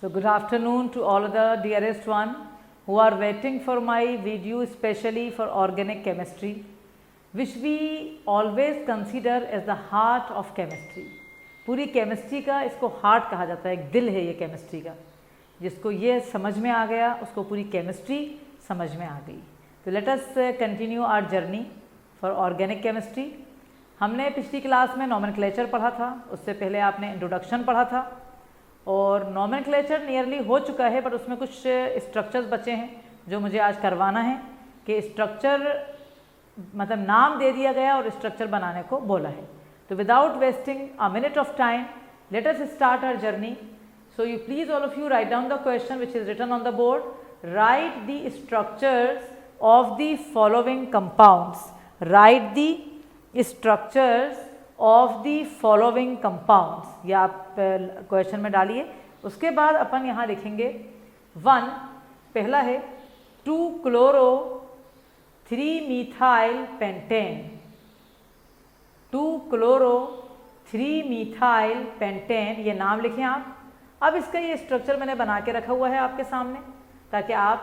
So good afternoon to all the dearest one who are waiting for my video, especially for organic chemistry, which we always consider as the heart of chemistry. पूरी chemistry का इसको heart कहा जाता है, एक दिल है ये केमिस्ट्री का. जिसको ये समझ में आ गया उसको पूरी केमिस्ट्री समझ में आ गई. तो let us continue our journey for organic chemistry. हमने पिछली क्लास में नॉमेनक्लेचर पढ़ा था, उससे पहले आपने इंट्रोडक्शन पढ़ा था और नॉमेनक्लेचर नियरली हो चुका है, बट उसमें कुछ स्ट्रक्चर्स बचे हैं जो मुझे आज करवाना है कि स्ट्रक्चर मतलब नाम दे दिया गया और स्ट्रक्चर बनाने को बोला है. तो without wasting a minute of time let us start our journey. So you please all of you write down the question which is written on the board. Write the structures of the following compounds. Write the structures of the following compounds. ये आप question में डालिए. उसके बाद अपन यहाँ लिखेंगे 1. पहला है 2-chloro 3-methyl pentane. 2-chloro 3-methyl pentane, ये नाम लिखें आप. अब इसका ये स्ट्रक्चर मैंने बना के रखा हुआ है आपके सामने ताकि आप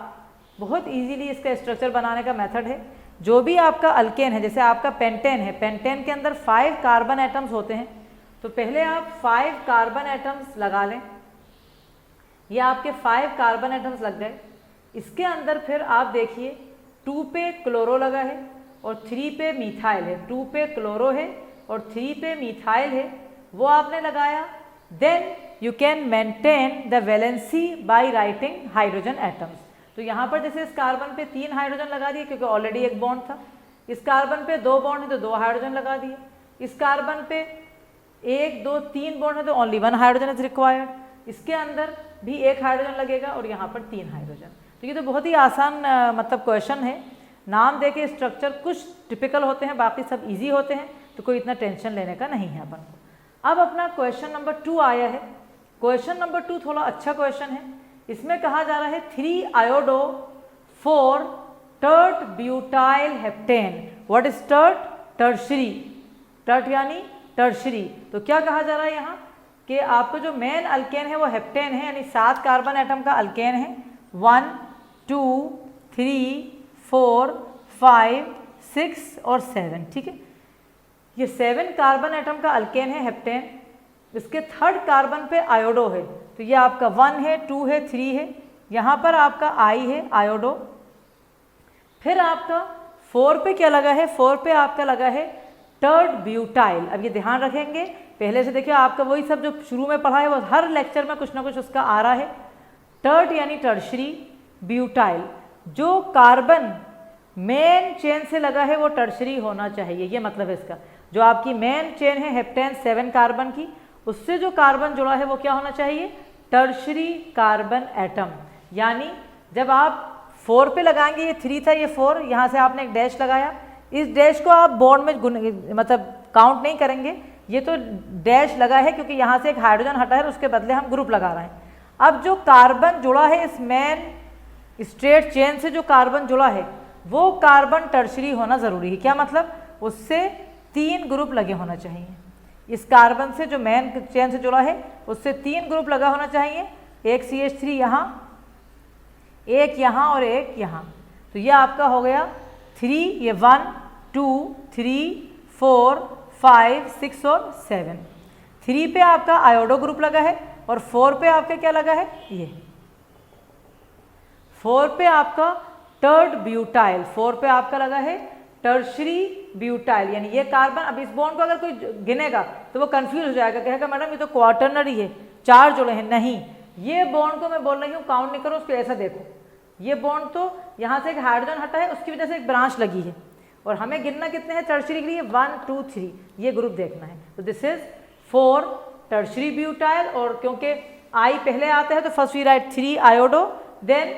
बहुत इजीली इसका स्ट्रक्चर बनाने का मेथड है. जो भी आपका अल्केन है, जैसे आपका पेंटेन है, पेंटेन के अंदर 5 कार्बन एटम्स होते हैं, तो पहले आप 5 कार्बन एटम्स लगा लें. ये आपके 5 कार्बन एटम्स लग गए. इसके अंदर फिर आप देखिए 2 पे क्लोरो लगा है और 3 पे मिथाइल है. 2 पे क्लोरो है और 3 पे मिथाइल है, वो आपने लगाया. Then you can maintain the valency by writing hydrogen atoms. तो यहाँ पर जैसे इस कार्बन पे 3 हाइड्रोजन लगा दिए क्योंकि ऑलरेडी एक बॉन्ड था. इस कार्बन पे 2 बॉन्ड है तो 2 हाइड्रोजन लगा दिए. इस कार्बन पे 1, 2, 3 बॉन्ड है तो ओनली 1 हाइड्रोजन इज रिक्वायर्ड. इसके अंदर भी 1 हाइड्रोजन लगेगा और यहाँ पर 3 हाइड्रोजन. तो ये तो बहुत ही आसान मतलब क्वेश्चन है. नाम दे के स्ट्रक्चर कुछ टिपिकल होते हैं, बाकी सब ईजी होते हैं, तो कोई इतना टेंशन लेने का नहीं है अपन को. अब अपना क्वेश्चन नंबर 2 आया है. क्वेश्चन नंबर 2 थोड़ा अच्छा क्वेश्चन है. इसमें कहा जा रहा है 3 iodo 4 tert butyl heptane. What is tert? Tertiary. Tert यानी टर्शरी. तो क्या कहा जा रहा है यहाँ कि आपको जो मेन अल्केन है वो हेप्टेन है, यानी 7 कार्बन एटम का अल्केन है. 1, 2, 3, 4, 5, 6 और 7. ठीक है, ये 7 कार्बन एटम का अल्केन है हेप्टेन. इसके 3rd कार्बन पे आयोडो है, तो ये आपका 1 है, 2 है, 3 है. यहाँ पर आपका आई है आयोडो. फिर आपका 4 पे क्या लगा है? 4 पे आपका लगा है टर्ट ब्यूटाइल. अब ये ध्यान रखेंगे, पहले से देखिए आपका वही सब जो शुरू में पढ़ा है वो हर लेक्चर में कुछ ना कुछ उसका आ रहा है. टर्ट यानी टर्शरी, ब्यूटाइल. जो कार्बन मेन चेन से लगा है वो टर्शरी होना चाहिए, ये मतलब है इसका. जो आपकी मेन चेन है हेप्टेन 7 कार्बन की, उससे जो कार्बन जुड़ा है वो क्या होना चाहिए? Tertiary carbon atom. यानी जब आप 4 पे लगाएंगे, ये 3 था, ये 4, यहाँ से आपने एक डैश लगाया. इस डैश को आप बॉन्ड में मतलब काउंट नहीं करेंगे, ये तो डैश लगा है क्योंकि यहाँ से एक हाइड्रोजन हटा है, उसके बदले हम ग्रुप लगा रहे हैं. अब जो कार्बन जुड़ा है इस मेन स्ट्रेट चेन से, जो कार्बन जुड़ा है वो कार्बन टर्शरी होना ज़रूरी है. क्या मतलब? उससे 3 ग्रुप लगे होना चाहिए. इस कार्बन से जो मेन चेन से जुड़ा है उससे 3 ग्रुप लगा होना चाहिए. एक CH3 यहाँ, एक यहाँ और एक यहाँ. तो ये आपका हो गया 3. ये 1, 2, 3, 4, 5, 6 और 7. 3 पे आपका आयोडो ग्रुप लगा है और 4 पे आपका क्या लगा है? ये 4 पे आपका टर्ट ब्यूटाइल. 4 पे आपका लगा है टर्शरी ब्यूटाइल. यानी ये कार्बन, अब इस बॉन्ड को अगर कोई गिनेगा तो वो कंफ्यूज हो जाएगा, कहेगा मैडम ये तो क्वार्टरनरी है, 4 जुड़े हैं. नहीं, ये बॉन्ड को मैं बोल रही हूँ काउंट नहीं करो, उसको ऐसा देखो. ये बॉन्ड तो यहाँ से एक हाइड्रोजन हटा है, उसकी वजह से एक ब्रांच लगी है और हमें गिनना कितने हैं टर्शरी के लिए? 1, 2, 3. ये ग्रुप देखना है. तो दिस इज 4 टर्शरी ब्यूटाइल. और क्योंकि आई पहले आता है तो first we write 3 iodo, then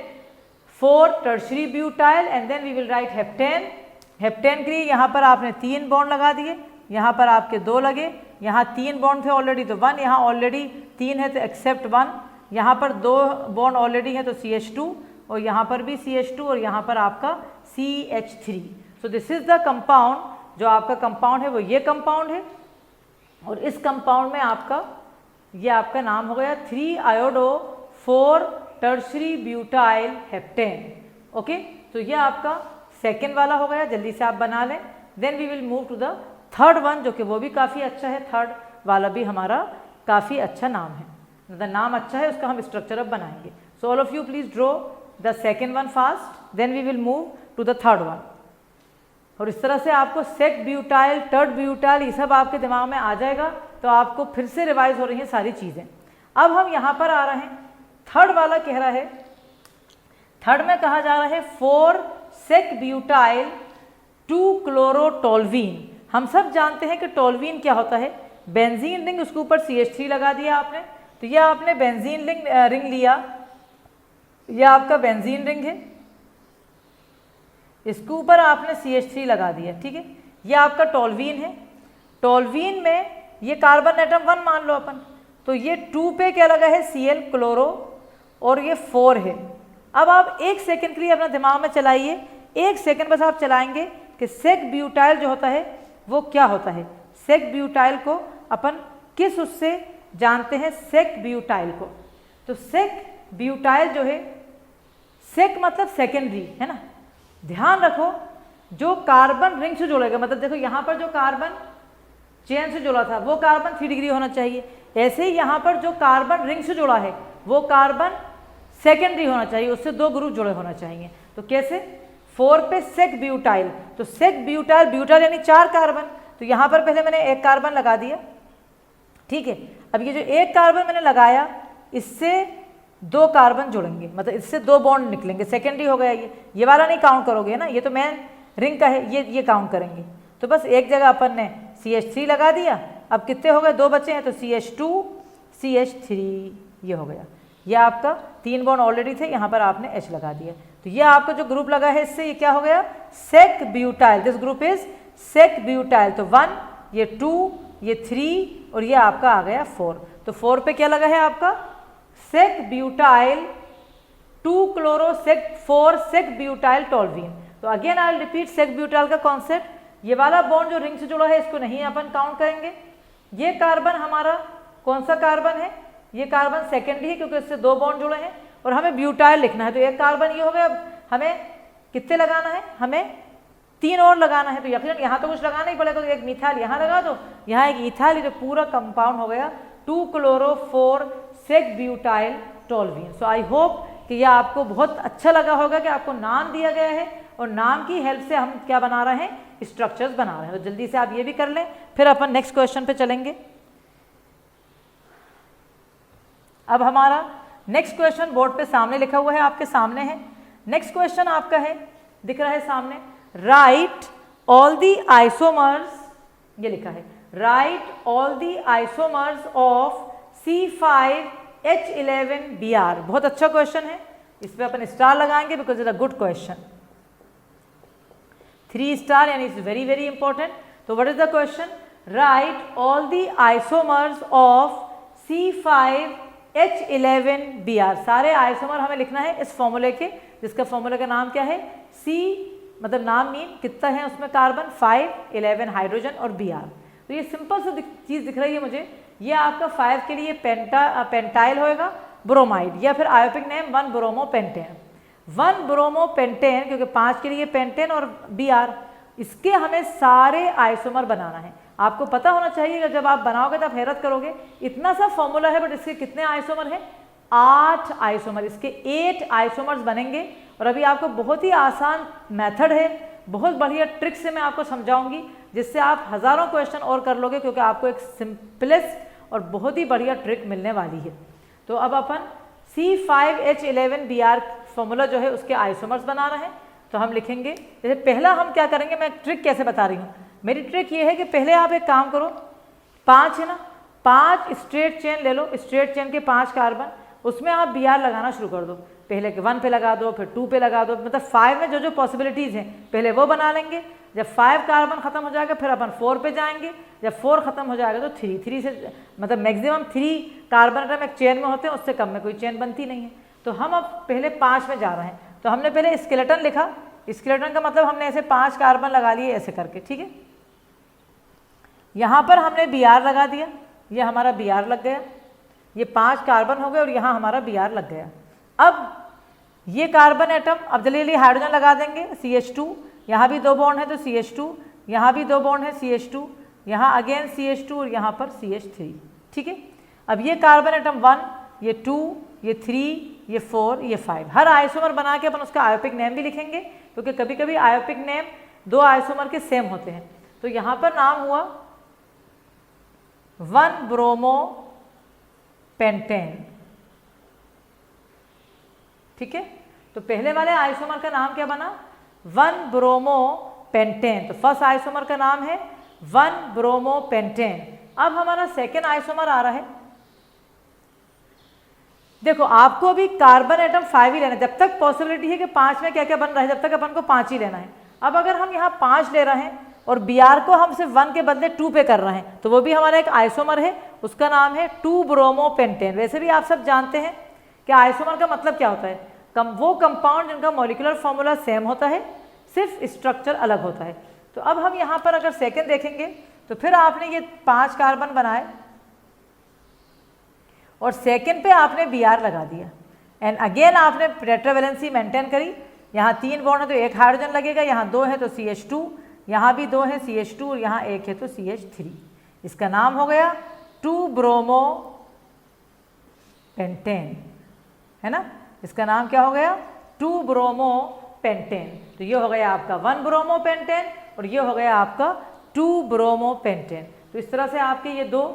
4 tertiary butyl and then we will write heptane. Heptane के लिए यहाँ पर आपने 3 बॉन्ड लगा दिए, यहाँ पर आपके 2 लगे. यहाँ 3 बॉन्ड थे ऑलरेडी तो 1, यहाँ ऑलरेडी 3 है तो एक्सेप्ट 1. यहाँ पर 2 बॉन्ड ऑलरेडी है तो CH2 और यहाँ पर भी CH2 और यहाँ पर आपका CH3. So this is the compound. जो आपका कंपाउंड है वो ये कंपाउंड है और इस कंपाउंड में आपका ये आपका नाम हो गया 3 iodo 4 tertiary butyl heptane. Okay, तो ये आपका सेकेंड वाला हो गया, जल्दी से आप बना लें। Then we will move to the third one, जो कि वो भी काफ़ी अच्छा है। थर्ड वाला भी हमारा काफ़ी अच्छा नाम है, मतलब नाम अच्छा है, उसका हम स्ट्रक्चर अब बनाएंगे। So all of you please draw the second one fast, then we will move to the third one. और इस तरह से आपको सेक ब्यूटाइल, टर्ड ब्यूटाइल, ये सब आपके दिमाग में आ जाएगा, तो आपको फिर से रिवाइज हो रही हैं सारी चीज़ें। अब हम यहाँ पर आ रहे हैं, थर्ड वाला कह रहा है, थर्ड में कहा जा रहा है 4 सेक ब्यूटाइल 2 क्लोरोटोल्वीन। हम सब जानते हैं कि टोल्वीन क्या होता है, बेंजीन रिंग, उसके ऊपर CH3 लगा दिया आपने, तो यह आपने बेंजीन रिंग लिया, यह आपका बेंजीन रिंग है, इसके ऊपर आपने CH3 लगा दिया, ठीक है। यह आपका टोल्वीन है। टोल्वीन में ये कार्बन एटम 1 मान लो अपन, तो ये 2 पे क्या लगा है, Cl क्लोरो, और ये 4 है। अब आप 1 सेकेंड के लिए अपना दिमाग में चलाइए, 1 सेकेंड बस आप चलाएंगे कि सेक ब्यूटाइल जो होता है वो क्या होता है। सेक ब्यूटाइल को अपन किस उससे जानते हैं, सेक ब्यूटाइल को। तो सेक ब्यूटाइल जो है, सेक मतलब सेकेंडरी है ना, ध्यान रखो, जो कार्बन रिंग से जुड़ेगा, मतलब देखो यहाँ पर जो कार्बन चेन से जुड़ा था वो कार्बन 3 डिग्री होना चाहिए, ऐसे ही यहाँ पर जो कार्बन रिंग से जुड़ा है वो कार्बन सेकेंडरी होना चाहिए, उससे 2 ग्रुप जुड़े होना चाहिए। तो कैसे, 4 पे सेक ब्यूटाइल, तो सेक ब्यूटाइल, ब्यूटाइल यानी 4 कार्बन, तो यहाँ पर पहले मैंने 1 कार्बन लगा दिया, ठीक है। अब ये जो 1 कार्बन मैंने लगाया, इससे 2 कार्बन जुड़ेंगे, मतलब इससे 2 बॉन्ड निकलेंगे, सेकेंडरी हो गया ये वाला नहीं काउंट करोगे ना, ये तो मेन रिंग का है, ये काउंट करेंगे। तो बस एक जगह अपन ने CH3 लगा दिया, अब कितने हो गए, 2 बचे हैं, तो CH2 CH3 ये हो गया। ये आपका 3 बॉन्ड ऑलरेडी थे, यहाँ पर आपने H लगा दिया, तो ये आपका जो ग्रुप लगा है इससे ये क्या हो गया, sec butyl, this group is sec butyl. तो 1, ये 2, ये 3 और ये आपका आ गया 4। तो 4 पे क्या लगा है आपका, sec butyl 2 chloro sec 4 sec butyl toluene. तो again I will repeat sec butyl का कॉन्सेप्ट, ये वाला बॉन्ड जो रिंग से जुड़ा है इसको नहीं अपन काउंट करेंगे। ये कार्बन हमारा कौन सा कार्बन है, ये कार्बन सेकेंडरी है क्योंकि इससे 2 बॉन्ड जुड़े हैं, और हमें ब्यूटाइल लिखना है, तो एक कार्बन ये हो गया। अब हमें कितने लगाना है, हमें 3 और लगाना है, तो यकीनन यहाँ तो कुछ लगाना ही पड़ेगा, तो एक मिथाइल यहाँ लगा दो, यहाँ एक इथाइल, ये पूरा कंपाउंड हो गया 2 chloro 4 sec butyl toluene. So I hope कि यह आपको बहुत अच्छा लगा होगा कि आपको नाम दिया गया है और नाम की हेल्प से हम क्या बना रहे हैं, स्ट्रक्चर्स बना रहे हैं। तो जल्दी से आप ये भी कर लें, फिर अपन नेक्स्ट क्वेश्चन पे चलेंगे। अब हमारा नेक्स्ट क्वेश्चन बोर्ड पे सामने लिखा हुआ है, आपके सामने है। नेक्स्ट क्वेश्चन आपका है, दिख रहा है सामने, राइट ऑल दी आइसोमर्स, ये लिखा है right all the isomers of C5H11Br। बहुत अच्छा क्वेश्चन है, इस पे अपन स्टार लगाएंगे because it a good question, 3 star यानी इट्स वेरी वेरी इंपॉर्टेंट। तो what is the question, right all the isomers of C5H11Br। सारे आइसोमर हमें लिखना है इस फॉर्मूले के, जिसका फॉर्मूले का नाम क्या है, C मतलब नाम मीन कितना है उसमें कार्बन, 5, 11 हाइड्रोजन और Br। तो ये सिंपल सा चीज़ दिख रही है मुझे, ये आपका 5 के लिए पेंटाइल होएगा, ब्रोमाइड, या फिर आयोपिक नेम 1 ब्रोमोपेंटेन, 1 ब्रोमोपेंटेन, क्योंकि 5 के लिए पेंटेन और Br, इसके हमें सारे आइसोमर बनाना है। आपको पता होना चाहिए कि जब आप बनाओगे तो आप हैरत करोगे, इतना सा फॉर्मूला है बट इसके कितने आइसोमर हैं, 8 आइसोमर, इसके 8 आइसोमर्स बनेंगे। और अभी आपको बहुत ही आसान मेथड है, बहुत बढ़िया ट्रिक से मैं आपको समझाऊंगी, जिससे आप हज़ारों क्वेश्चन और कर लोगे, क्योंकि आपको एक सिंपलेस्ट और बहुत ही बढ़िया ट्रिक मिलने वाली है। तो अब अपन C5H11Br फॉर्मूला जो है उसके आइसोमर्स बना रहे हैं, तो हम लिखेंगे, जैसे पहला हम क्या करेंगे, मैं ट्रिक कैसे बता रही हूँ, मेरी ट्रिक ये है कि पहले आप एक काम करो, 5 है ना, 5 स्ट्रेट चेन ले लो, स्ट्रेट चेन के 5 कार्बन, उसमें आप Br लगाना शुरू कर दो, पहले 1 पे लगा दो, फिर 2 पे लगा दो, मतलब 5 में जो जो पॉसिबिलिटीज़ हैं पहले वो बना लेंगे। जब 5 कार्बन खत्म हो जाएगा फिर अपन 4 पे जाएंगे, जब 4 खत्म हो जाएगा तो 3 से, मतलब मैक्सिमम 3 कार्बन एटम एक चेन में होते हैं, उससे कम में कोई चेन बनती नहीं है। तो हम अब पहले 5 में जा रहे हैं, तो हमने पहले स्केलेटन लिखा, स्केलेटन का मतलब हमने ऐसे 5 कार्बन लगा लिए ऐसे करके, ठीक है। यहाँ पर हमने Br लगा दिया, ये हमारा Br लग गया, ये 5 कार्बन हो गए और यहाँ हमारा Br लग गया। अब ये कार्बन एटम, अब जल्दी हाइड्रोजन लगा देंगे, CH2, यहाँ भी 2 बॉन्ड है तो CH2, यहाँ भी 2 बॉन्ड है CH2, यहाँ अगेन CH2 और यहाँ पर CH3, ठीक है। अब ये कार्बन एटम 1, ये 2, ये 3, ये 4, ये 5, हर आइसोमर बना के अपन उसका आयोपिक नेम भी लिखेंगे, क्योंकि कभी कभी आयोपिक नेम 2 आइसोमर के सेम होते हैं। तो यहाँ पर नाम हुआ 1 ब्रोमो पेंटेन, ठीक है। तो पहले वाले आइसोमर का नाम क्या बना, 1 ब्रोमो पेंटेन। तो फर्स्ट आइसोमर का नाम है 1 ब्रोमो पेंटेन। अब हमारा सेकेंड आइसोमर आ रहा है। देखो आपको अभी कार्बन एटम 5 ही लेना है, जब तक पॉसिबिलिटी है कि 5 में क्या क्या बन रहा है, जब तक अपन को 5 ही लेना है। अब अगर हम यहाँ 5 ले रहे हैं और Br को हम सिर्फ 1 के बदले 2 पे कर रहे हैं, तो वो भी हमारा एक आइसोमर है, उसका नाम है 2 ब्रोमो पेंटेन। वैसे भी आप सब जानते हैं कि आइसोमर का मतलब क्या होता है, वो कंपाउंड जिनका मॉलिक्यूलर फॉर्मूला सेम होता है, सिर्फ स्ट्रक्चर अलग होता है। तो अब हम यहाँ पर अगर सेकेंड देखेंगे तो फिर आपने ये 5 कार्बन बनाए और सेकेंड पे आपने Br लगा दिया एंड अगेन आपने टेट्रावैलेंसी मेंटेन करी। यहाँ 3 बॉन्ड है तो 1 हाइड्रोजन लगेगा, यहाँ 2 है तो CH2, यहाँ भी 2 है CH2 और यहाँ 1 है तो CH3। इसका नाम हो गया 2 ब्रोमो पेंटेन, है ना। इसका नाम क्या हो गया, 2 ब्रोमो पेंटेन। तो ये हो गया आपका 1 ब्रोमो पेंटेन और ये हो गया आपका 2 ब्रोमो पेंटेन। तो इस तरह से आपके ये 2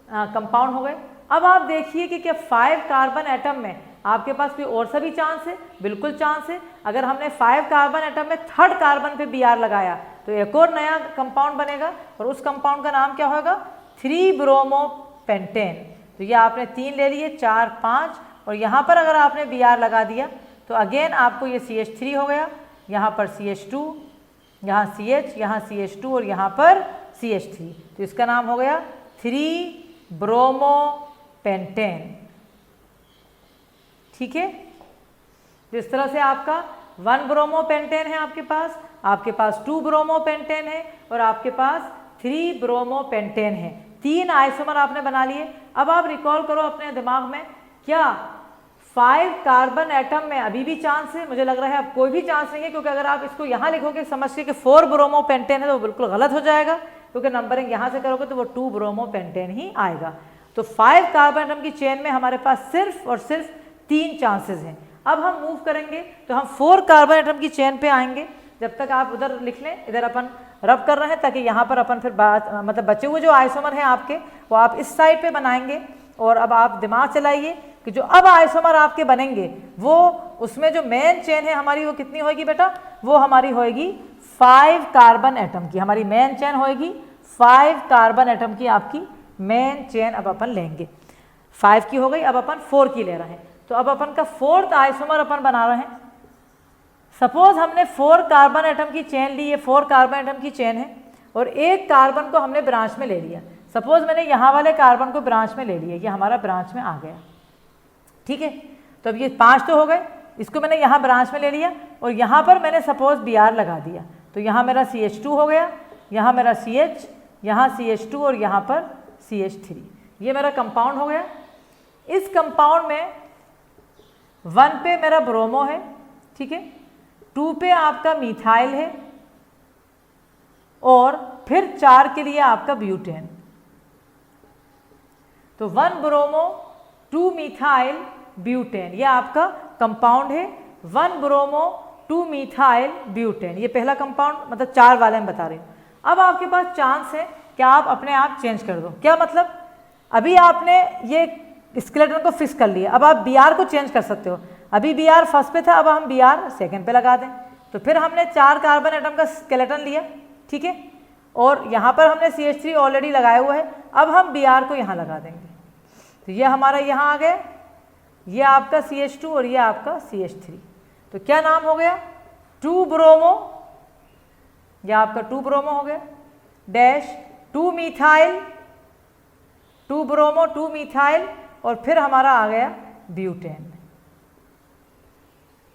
कंपाउंड हो गए। अब आप देखिए कि क्या 5 कार्बन एटम में आपके पास कोई और सा भी चांस है, बिल्कुल चांस है। अगर हमने 5 कार्बन एटम में 3rd कार्बन पे Br लगाया तो एक और नया कंपाउंड बनेगा और उस कंपाउंड का नाम क्या होगा, 3 ब्रोमो पेंटेन। तो ये आपने 3 ले लिए, 4, 5 और यहाँ पर अगर आपने Br लगा दिया तो अगेन आपको ये CH3 हो गया, यहाँ पर CH2, यहाँ CH, यहाँ CH2 और यहाँ पर CH3। तो इसका नाम हो गया 3 ब्रोमो पेंटेन, ठीक है। जिस तरह से आपका 1 ब्रोमो पेंटेन है आपके पास 2 ब्रोमो पेंटेन है और आपके पास 3 ब्रोमो पेंटेन है। 3 आइसोमर आपने बना लिए। अब आप रिकॉल करो अपने दिमाग में, क्या 5 कार्बन एटम में अभी भी चांस है? मुझे लग रहा है अब कोई भी चांस नहीं है, क्योंकि अगर आप इसको यहाँ लिखोगे समझ के कि 4 ब्रोमो पेंटेन है तो वो बिल्कुल गलत हो जाएगा, क्योंकि नंबरिंग यहाँ से करोगे तो वो 2 ब्रोमो पेंटेन ही आएगा। तो 5 कार्बन एटम की चेन में हमारे पास सिर्फ और सिर्फ 3 चांसेस हैं। अब हम मूव करेंगे तो हम 4 कार्बन एटम की चेन पे आएंगे। जब तक आप उधर लिख लें, इधर अपन रब कर रहे हैं ताकि यहाँ पर अपन फिर मतलब बचे हुए जो आइसोमर हैं आपके वो आप इस साइड पे बनाएंगे। और अब आप दिमाग चलाइए कि जो अब आइसोमर आपके बनेंगे वो उसमें जो मेन चेन है हमारी वो कितनी होगी बेटा, वो हमारी होएगी 5 कार्बन एटम की। हमारी मेन चेन होएगी 5 कार्बन एटम की, आपकी मेन चेन अब अपन लेंगे। 5 की हो गई, अब अपन 4 की ले रहे हैं। तो अब अपन का 4th आइसोमर अपन बना रहे हैं। सपोज हमने 4 कार्बन एटम की चेन ली, ये 4 कार्बन एटम की चेन है और एक कार्बन को हमने ब्रांच में ले लिया। सपोज मैंने यहाँ वाले कार्बन को ब्रांच में ले लिया, ये हमारा ब्रांच में आ गया, ठीक है। तो अब ये 5 तो हो गए, इसको मैंने यहाँ ब्रांच में ले लिया और यहाँ पर मैंने सपोज Br लगा दिया। तो यहाँ मेरा CH2 हो गया, यहाँ मेरा CH, यहाँ CH2 और यहाँ पर CH3। ये मेरा कंपाउंड हो गया। इस कंपाउंड में 1 पे मेरा ब्रोमो है, ठीक है, 2 पे आपका मिथाइल है और फिर 4 के लिए आपका ब्यूटेन। तो 1 ब्रोमो 2 मिथाइल ब्यूटेन, ये आपका कंपाउंड है। 1 ब्रोमो 2 मिथाइल ब्यूटेन, ये पहला कंपाउंड, मतलब 4 वाले में बता रही हूँ। अब आपके पास चांस है कि आप अपने आप चेंज कर दो। क्या मतलब, अभी आपने ये स्केलेटन को फिक्स कर लिया, अब आप Br को चेंज कर सकते हो। अभी Br फर्स्ट पे था, अब हम Br सेकंड पे लगा दें। तो फिर हमने 4 कार्बन एटम का स्केलेटन लिया, ठीक है, और यहाँ पर हमने CH3 ऑलरेडी लगाया हुआ है। अब हम Br को यहाँ लगा देंगे। तो ये हमारा यहाँ आ गया, ये आपका CH2 और ये आपका CH3। तो क्या नाम हो गया, 2 ब्रोमो, ये आपका 2 ब्रोमो हो गया, डैश 2 मिथाइल, 2 ब्रोमो 2 मिथाइल और फिर हमारा आ गया ब्यूटेन।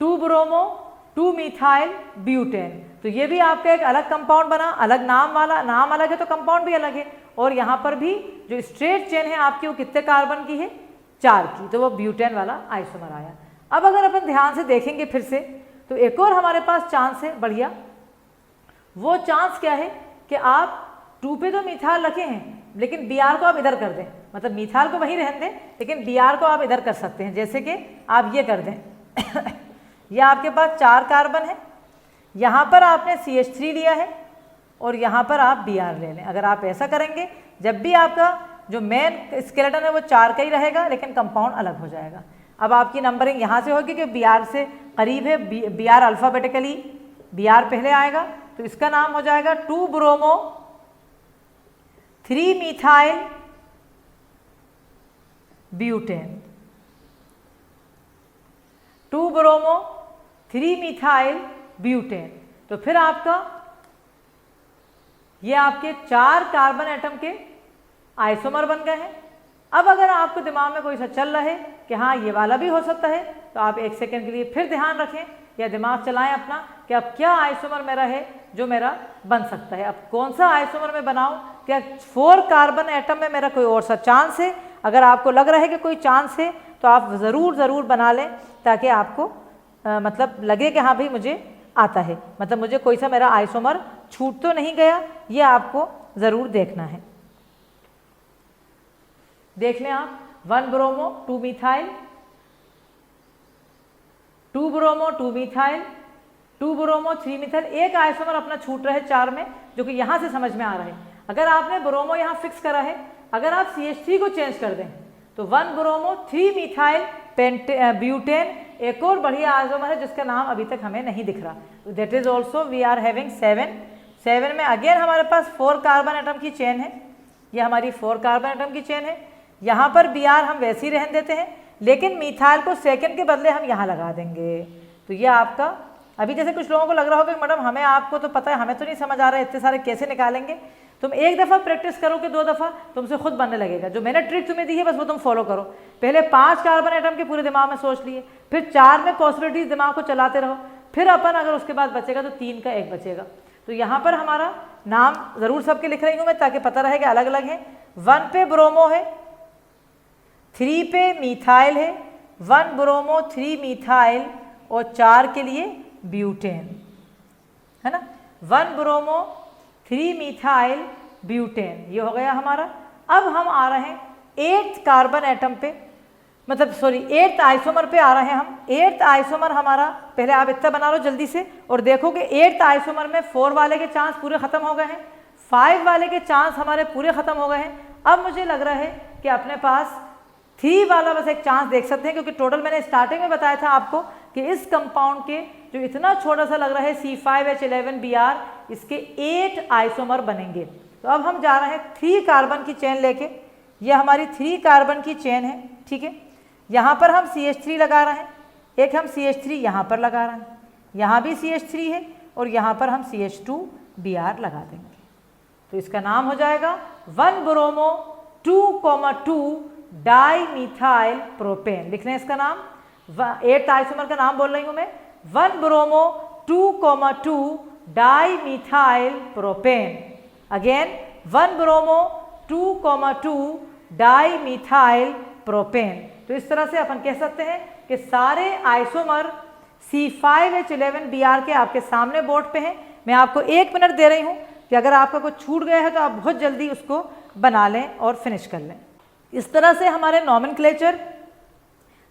2 bromo 2 methyl butane. तो ये भी आपका एक अलग कंपाउंड बना, अलग नाम वाला, नाम अलग है तो कंपाउंड भी अलग है। और यहाँ पर भी जो स्ट्रेट चेन है आपकी वो कितने कार्बन की है, 4 की, तो वो ब्यूटेन वाला आइसोमर आया। अब अगर अपन ध्यान से देखेंगे फिर से, तो एक और हमारे पास चांस है बढ़िया। वो चांस क्या है कि आप 2 पे तो मिथाल रखे हैं, लेकिन Br को आप इधर कर दें, मतलब मिथाल को वहीं रहने दें, लेकिन Br को आप इधर कर सकते हैं। जैसे कि आप ये कर दें ये आपके पास 4 कार्बन है, यहाँ पर आपने CH3 लिया है और यहाँ पर आप Br ले लें। अगर आप ऐसा करेंगे, जब भी आपका जो मेन स्केलेटन है वो 4 का ही रहेगा, लेकिन कंपाउंड अलग हो जाएगा। अब आपकी नंबरिंग यहाँ से होगी कि Br से करीब है, Br अल्फ़ाबेटिकली Br पहले आएगा, तो इसका नाम हो जाएगा 2 bromo 3 methyl butane. 2 bromo 3 methyl butane. तो फिर आपका ये आपके 4 कार्बन एटम के आइसोमर बन गए हैं। अब अगर आपको दिमाग में कोई सा चल रहा है कि हाँ ये वाला भी हो सकता है, तो आप 1 सेकंड के लिए फिर ध्यान रखें या दिमाग चलाएं अपना कि अब क्या आइसोमर मेरा है जो मेरा बन सकता है। अब कौन सा आइसोमर मैं बनाऊं, क्या 4 कार्बन एटम में मेरा कोई और सा चांस है? अगर आपको लग रहा है कि कोई चांस है तो आप ज़रूर बना लें, ताकि आपको मतलब लगे कि हाँ भाई मुझे आता है, मतलब मुझे कोई सा मेरा आइसोमर छूट तो नहीं गया। ये आपको ज़रूर देखना है। देख लें आप, 1 bromo 2 methyl, 2 bromo 2 methyl, 2 bromo 3 methyl. एक आइसोमर अपना छूट रहा है 4 में, जो कि यहाँ से समझ में आ रहा है। अगर आपने ब्रोमो यहाँ फिक्स करा है, अगर आप CH3 को चेंज कर दें तो 1 ब्रोमो 3 मिथाइल ब्यूटेन एक और बढ़िया आइसोमर है जिसका नाम अभी तक हमें नहीं दिख रहा। That is also we are having 7 में अगेन हमारे पास 4 कार्बन एटम की चेन है। ये हमारी 4 कार्बन एटम की चेन है। यहाँ पर Br हम वैसे ही रहने देते हैं, लेकिन मिथाइल को सेकंड के बदले हम यहाँ लगा देंगे। तो ये आपका, अभी जैसे कुछ लोगों को लग रहा होगा कि मैडम हमें, आपको तो पता है, हमें तो नहीं समझ आ रहा है, इतने सारे कैसे निकालेंगे। तुम एक दफ़ा प्रैक्टिस करो कि 2 दफ़ा, तुमसे खुद बनने लगेगा। जो मैंने ट्रिक तुम्हें दी है बस वो तुम फॉलो करो। पहले 5 कार्बन एटम के पूरे दिमाग में सोच लिए, फिर 4 में पॉसिबिलिटीज दिमाग को चलाते रहो, फिर अपन अगर उसके बाद बचेगा तो 3 का 1 बचेगा। तो यहाँ पर हमारा नाम ज़रूर सबके लिख रही हूँ मैं, ताकि पता रहे कि अलग अलग है। 1 पे ब्रोमो है, 3 पे मिथाइल है, 1 ब्रोमो 3 मिथाइल और 4 के लिए ब्यूटेन है ना। 1 ब्रोमो 3 मिथाइल ब्यूटेन, ये हो गया हमारा। अब हम आ रहे हैं 8th कार्बन एटम पे, मतलब सॉरी 8th आइसोमर पे आ रहे हैं हम। 8th आइसोमर हमारा, पहले आप इतना बना लो जल्दी से और देखो कि 8th आइसोमर में 4 वाले के चांस पूरे ख़त्म हो गए हैं, 5 वाले के चांस हमारे पूरे ख़त्म हो गए हैं। अब मुझे लग रहा है कि अपने पास 3 वाला बस एक चांस देख सकते हैं, क्योंकि टोटल मैंने स्टार्टिंग में बताया था आपको कि इस कंपाउंड के जो इतना छोटा सा लग रहा है C5H11Br, इसके 8 आइसोमर बनेंगे। तो अब हम जा रहे हैं 3 कार्बन की चेन लेके। ये हमारी 3 कार्बन की चेन है, ठीक है। यहाँ पर हम CH3 लगा रहे हैं, एक हम CH3 यहाँ पर लगा रहे हैं, यहाँ भी CH3 है और यहाँ पर हम CH2Br लगा देंगे। तो इसका नाम हो जाएगा 1 ब्रोमो 2,2 डाई मिथाइल प्रोपेन। लिख लें इसका नाम, 8th आइसोमर का नाम बोल रही हूँ मैं, 1 bromo 2,2 di methyl propane. Again 1 bromo 2,2 di methyl propane. तो इस तरह से अपन कह सकते हैं कि सारे आइसोमर C5H11Br के आपके सामने बोर्ड पे हैं। मैं आपको 1 मिनट दे रही हूँ कि अगर आपका कुछ छूट गया है तो आप बहुत जल्दी उसको बना लें और फिनिश कर लें। इस तरह से हमारे नॉमेनक्लेचर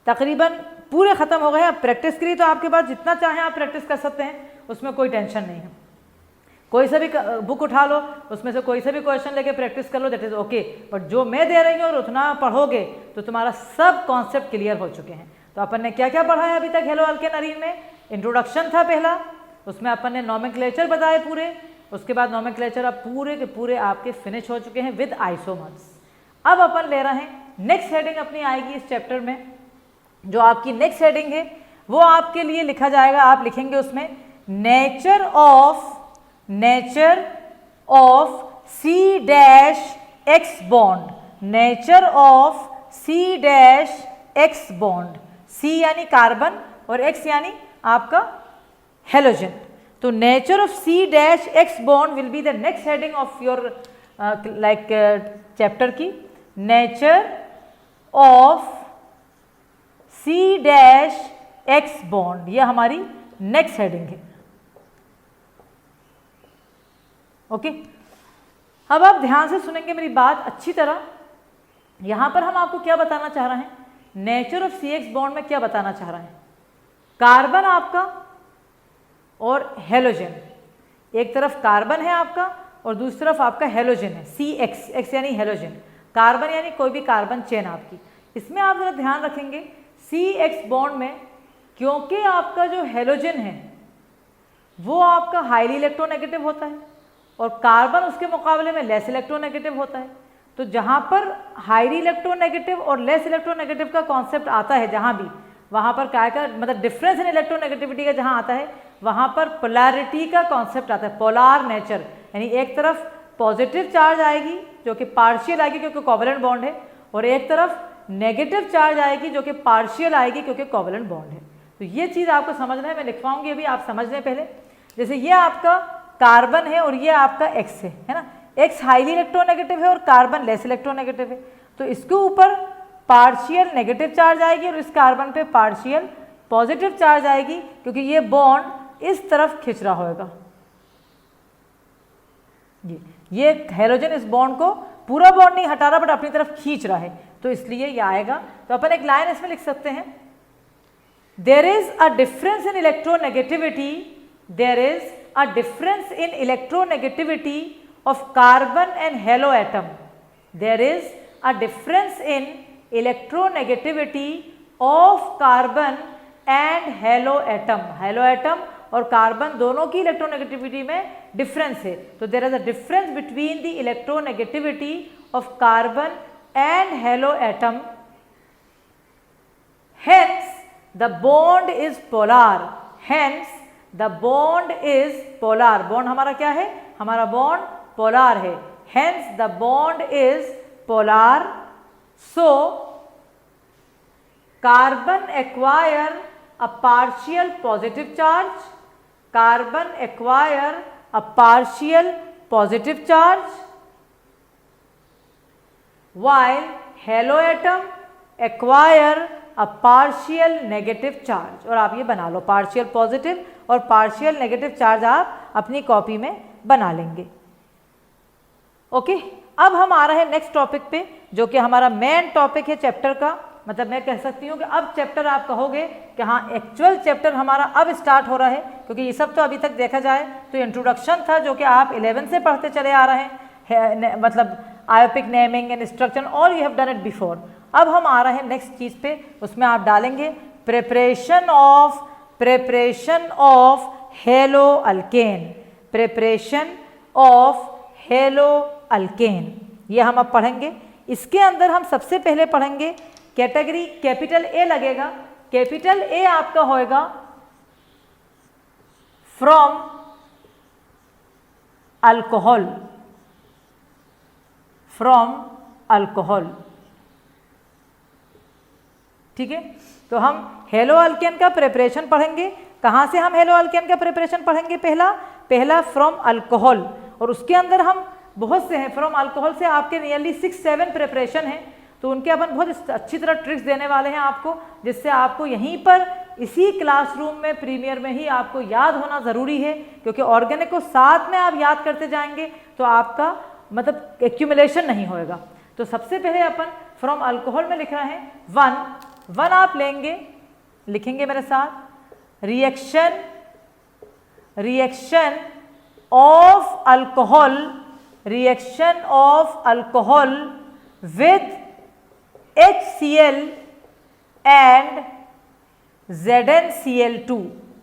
तकरीबन पूरे ख़त्म हो गए हैं। अब प्रैक्टिस के लिए तो आपके पास जितना चाहें आप प्रैक्टिस कर सकते हैं, उसमें कोई टेंशन नहीं है। कोई सा भी बुक उठा लो, उसमें से कोई सा भी क्वेश्चन लेके प्रैक्टिस कर लो, दैट इज़ ओके। बट जो मैं दे रही हूँ और उतना पढ़ोगे तो तुम्हारा सब कॉन्सेप्ट क्लियर हो चुके हैं। तो अपन ने क्या क्या पढ़ा है अभी तक हेलो अल्केन अरीन में? इंट्रोडक्शन था पहला, उसमें अपन ने नॉमेनक्लेचर बताए पूरे, उसके बाद नॉमेनक्लेचर अब पूरे के पूरे आपके फिनिश हो चुके हैं विद आइसोमर्स। अब अपन ले रहे हैं नेक्स्ट हेडिंग अपनी आएगी इस चैप्टर में। जो आपकी नेक्स्ट हेडिंग है वो आपके लिए लिखा जाएगा, आप लिखेंगे उसमें nature of C-X bond. Nature of C-X bond. C यानी कार्बन और X यानी आपका हेलोजन। तो nature of C-X bond will be the next heading of your like chapter की। नेचर ऑफ C-X बॉन्ड, ये हमारी नेक्स्ट हेडिंग है। Okay, अब आप ध्यान से सुनेंगे मेरी बात अच्छी तरह। यहां पर हम आपको क्या बताना चाह रहे हैं, नेचर ऑफ CX बॉन्ड में क्या बताना चाह रहे हैं। कार्बन आपका और हेलोजन, एक तरफ कार्बन है आपका और दूसरी तरफ आपका हेलोजन है, CX, X यानी हेलोजन, कार्बन यानी कोई भी कार्बन चेन आपकी। इसमें आप जरा ध्यान रखेंगे CX बॉन्ड में, क्योंकि आपका जो हेलोजन है वो आपका हाईली इलेक्ट्रोनेगेटिव होता है और कार्बन उसके मुकाबले में लेस इलेक्ट्रोनेगेटिव होता है। तो जहाँ पर हाईली इलेक्ट्रोनेगेटिव और लेस इलेक्ट्रोनेगेटिव का कॉन्सेप्ट आता है, जहाँ भी वहाँ पर क्या का मतलब डिफरेंस इन इलेक्ट्रोनेगेटिविटी का जहाँ आता है, वहाँ पर पोलैरिटी का कॉन्सेप्ट आता है, पोलार नेचर, यानी एक तरफ पॉजिटिव चार्ज आएगी जो कि पार्शियल आएगी क्योंकि कोवैलेंट बॉन्ड है, और एक तरफ नेगेटिव चार्ज आएगी जो कि पार्शियल आएगी क्योंकि कोवैलेंट बॉन्ड है। तो ये चीज़ आपको समझना है, मैं लिखवाऊंगी अभी, आप समझ लें पहले। जैसे ये आपका कार्बन है और ये आपका X है ना, X हाईली इलेक्ट्रोनेगेटिव है और कार्बन लेस इलेक्ट्रोनेगेटिव है, तो इसके ऊपर पार्शियल नेगेटिव चार्ज आएगी और इस कार्बन पे पार्शियल पॉजिटिव चार्ज आएगी क्योंकि ये बॉन्ड इस तरफ खिंच रहा होगा। ये हेलोजन इस बॉन्ड को पूरा बॉन्ड नहीं हटा रहा बट अपनी तरफ खींच रहा है, तो इसलिए ये आएगा। तो अपन एक लाइन इसमें लिख सकते हैं, there is a difference in electronegativity, there is a difference in electronegativity of carbon and halo atom, there is a difference in electronegativity of carbon and halo atom. Halo atom और carbon दोनों की electronegativity में difference है, तो there is a difference between the electronegativity of carbon and halo atom, hence the bond is polar, hence the bond is polar. Bond हमारा क्या है, हमारा बॉन्ड पोलार है, hence the bond is polar. So carbon acquire a partial positive charge, carbon acquire a partial positive charge, while halo atom acquire a partial negative charge। और आप ये बना लो, partial positive और पार्शियल नेगेटिव चार्ज आप अपनी copy में बना लेंगे। ओके, अब हम आ रहे हैं नेक्स्ट टॉपिक पे जो कि हमारा मेन टॉपिक है चैप्टर का। मतलब मैं कह सकती हूँ कि अब चैप्टर आप कहोगे कि हाँ एक्चुअल चैप्टर हमारा अब स्टार्ट हो रहा है, क्योंकि ये सब तो अभी तक देखा जाए तो इंट्रोडक्शन था जो कि आप 11 से पढ़ते चले आ रहे हैं, मतलब IUPAC naming and structure, all you have done it before. अब हम आ रहे हैं नेक्स्ट चीज़ पे, उसमें आप डालेंगे preparation of hello alkane, preparation of hello alkane, ये हम अब पढ़ेंगे। इसके अंदर हम सबसे पहले पढ़ेंगे कैटेगरी, कैपिटल ए लगेगा, कैपिटल ए आपका होएगा फ्रॉम अल्कोहल, फ्रॉम अल्कोहल, ठीक है। तो हम हेलो अल्केन का प्रिपरेशन पढ़ेंगे। कहाँ से हम हेलो अल्केन का प्रिपरेशन पढ़ेंगे, पहला फ्रॉम अल्कोहल, और उसके अंदर हम बहुत से हैं, फ्रॉम अल्कोहल से आपके नियरली 6-7 प्रिपरेशन हैं, तो उनके अपन बहुत अच्छी तरह ट्रिक्स देने वाले हैं आपको, जिससे आपको यहीं पर इसी क्लासरूम में प्रीमियर में ही आपको याद होना ज़रूरी है, क्योंकि ऑर्गेनिक को साथ में आप याद करते जाएंगे तो आपका मतलब एक्यूमुलेशन नहीं होएगा। तो सबसे पहले अपन फ्रॉम अल्कोहल में लिख रहे हैं वन आप लेंगे, लिखेंगे मेरे साथ, reaction of alcohol with HCl and ZnCl2।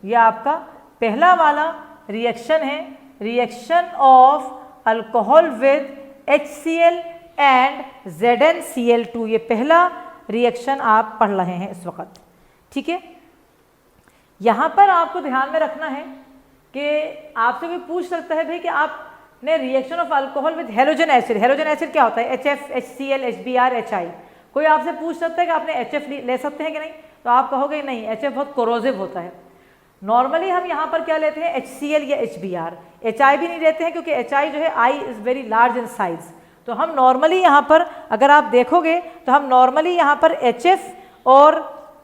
ये आपका पहला वाला रिएक्शन है, reaction of alcohol with HCl and ZnCl2, ये पहला रिएक्शन आप पढ़ रहे हैं इस वक्त, ठीक है। यहाँ पर आपको ध्यान में रखना है कि आपसे भी पूछ सकता है भाई कि आपने reaction of alcohol with halogen acid, halogen acid क्या होता है, HF, HCl, HBr, HI, कोई आपसे पूछ सकता है कि आपने HF ले सकते हैं कि नहीं, तो आप कहोगे नहीं, HF बहुत कोरोसिव होता है। नॉर्मली हम यहाँ पर क्या लेते हैं, HCl या HBr, HI भी नहीं लेते हैं क्योंकि HI जो है I is very large in size. तो हम नॉर्मली यहाँ पर अगर आप देखोगे तो हम नॉर्मली यहाँ पर HF और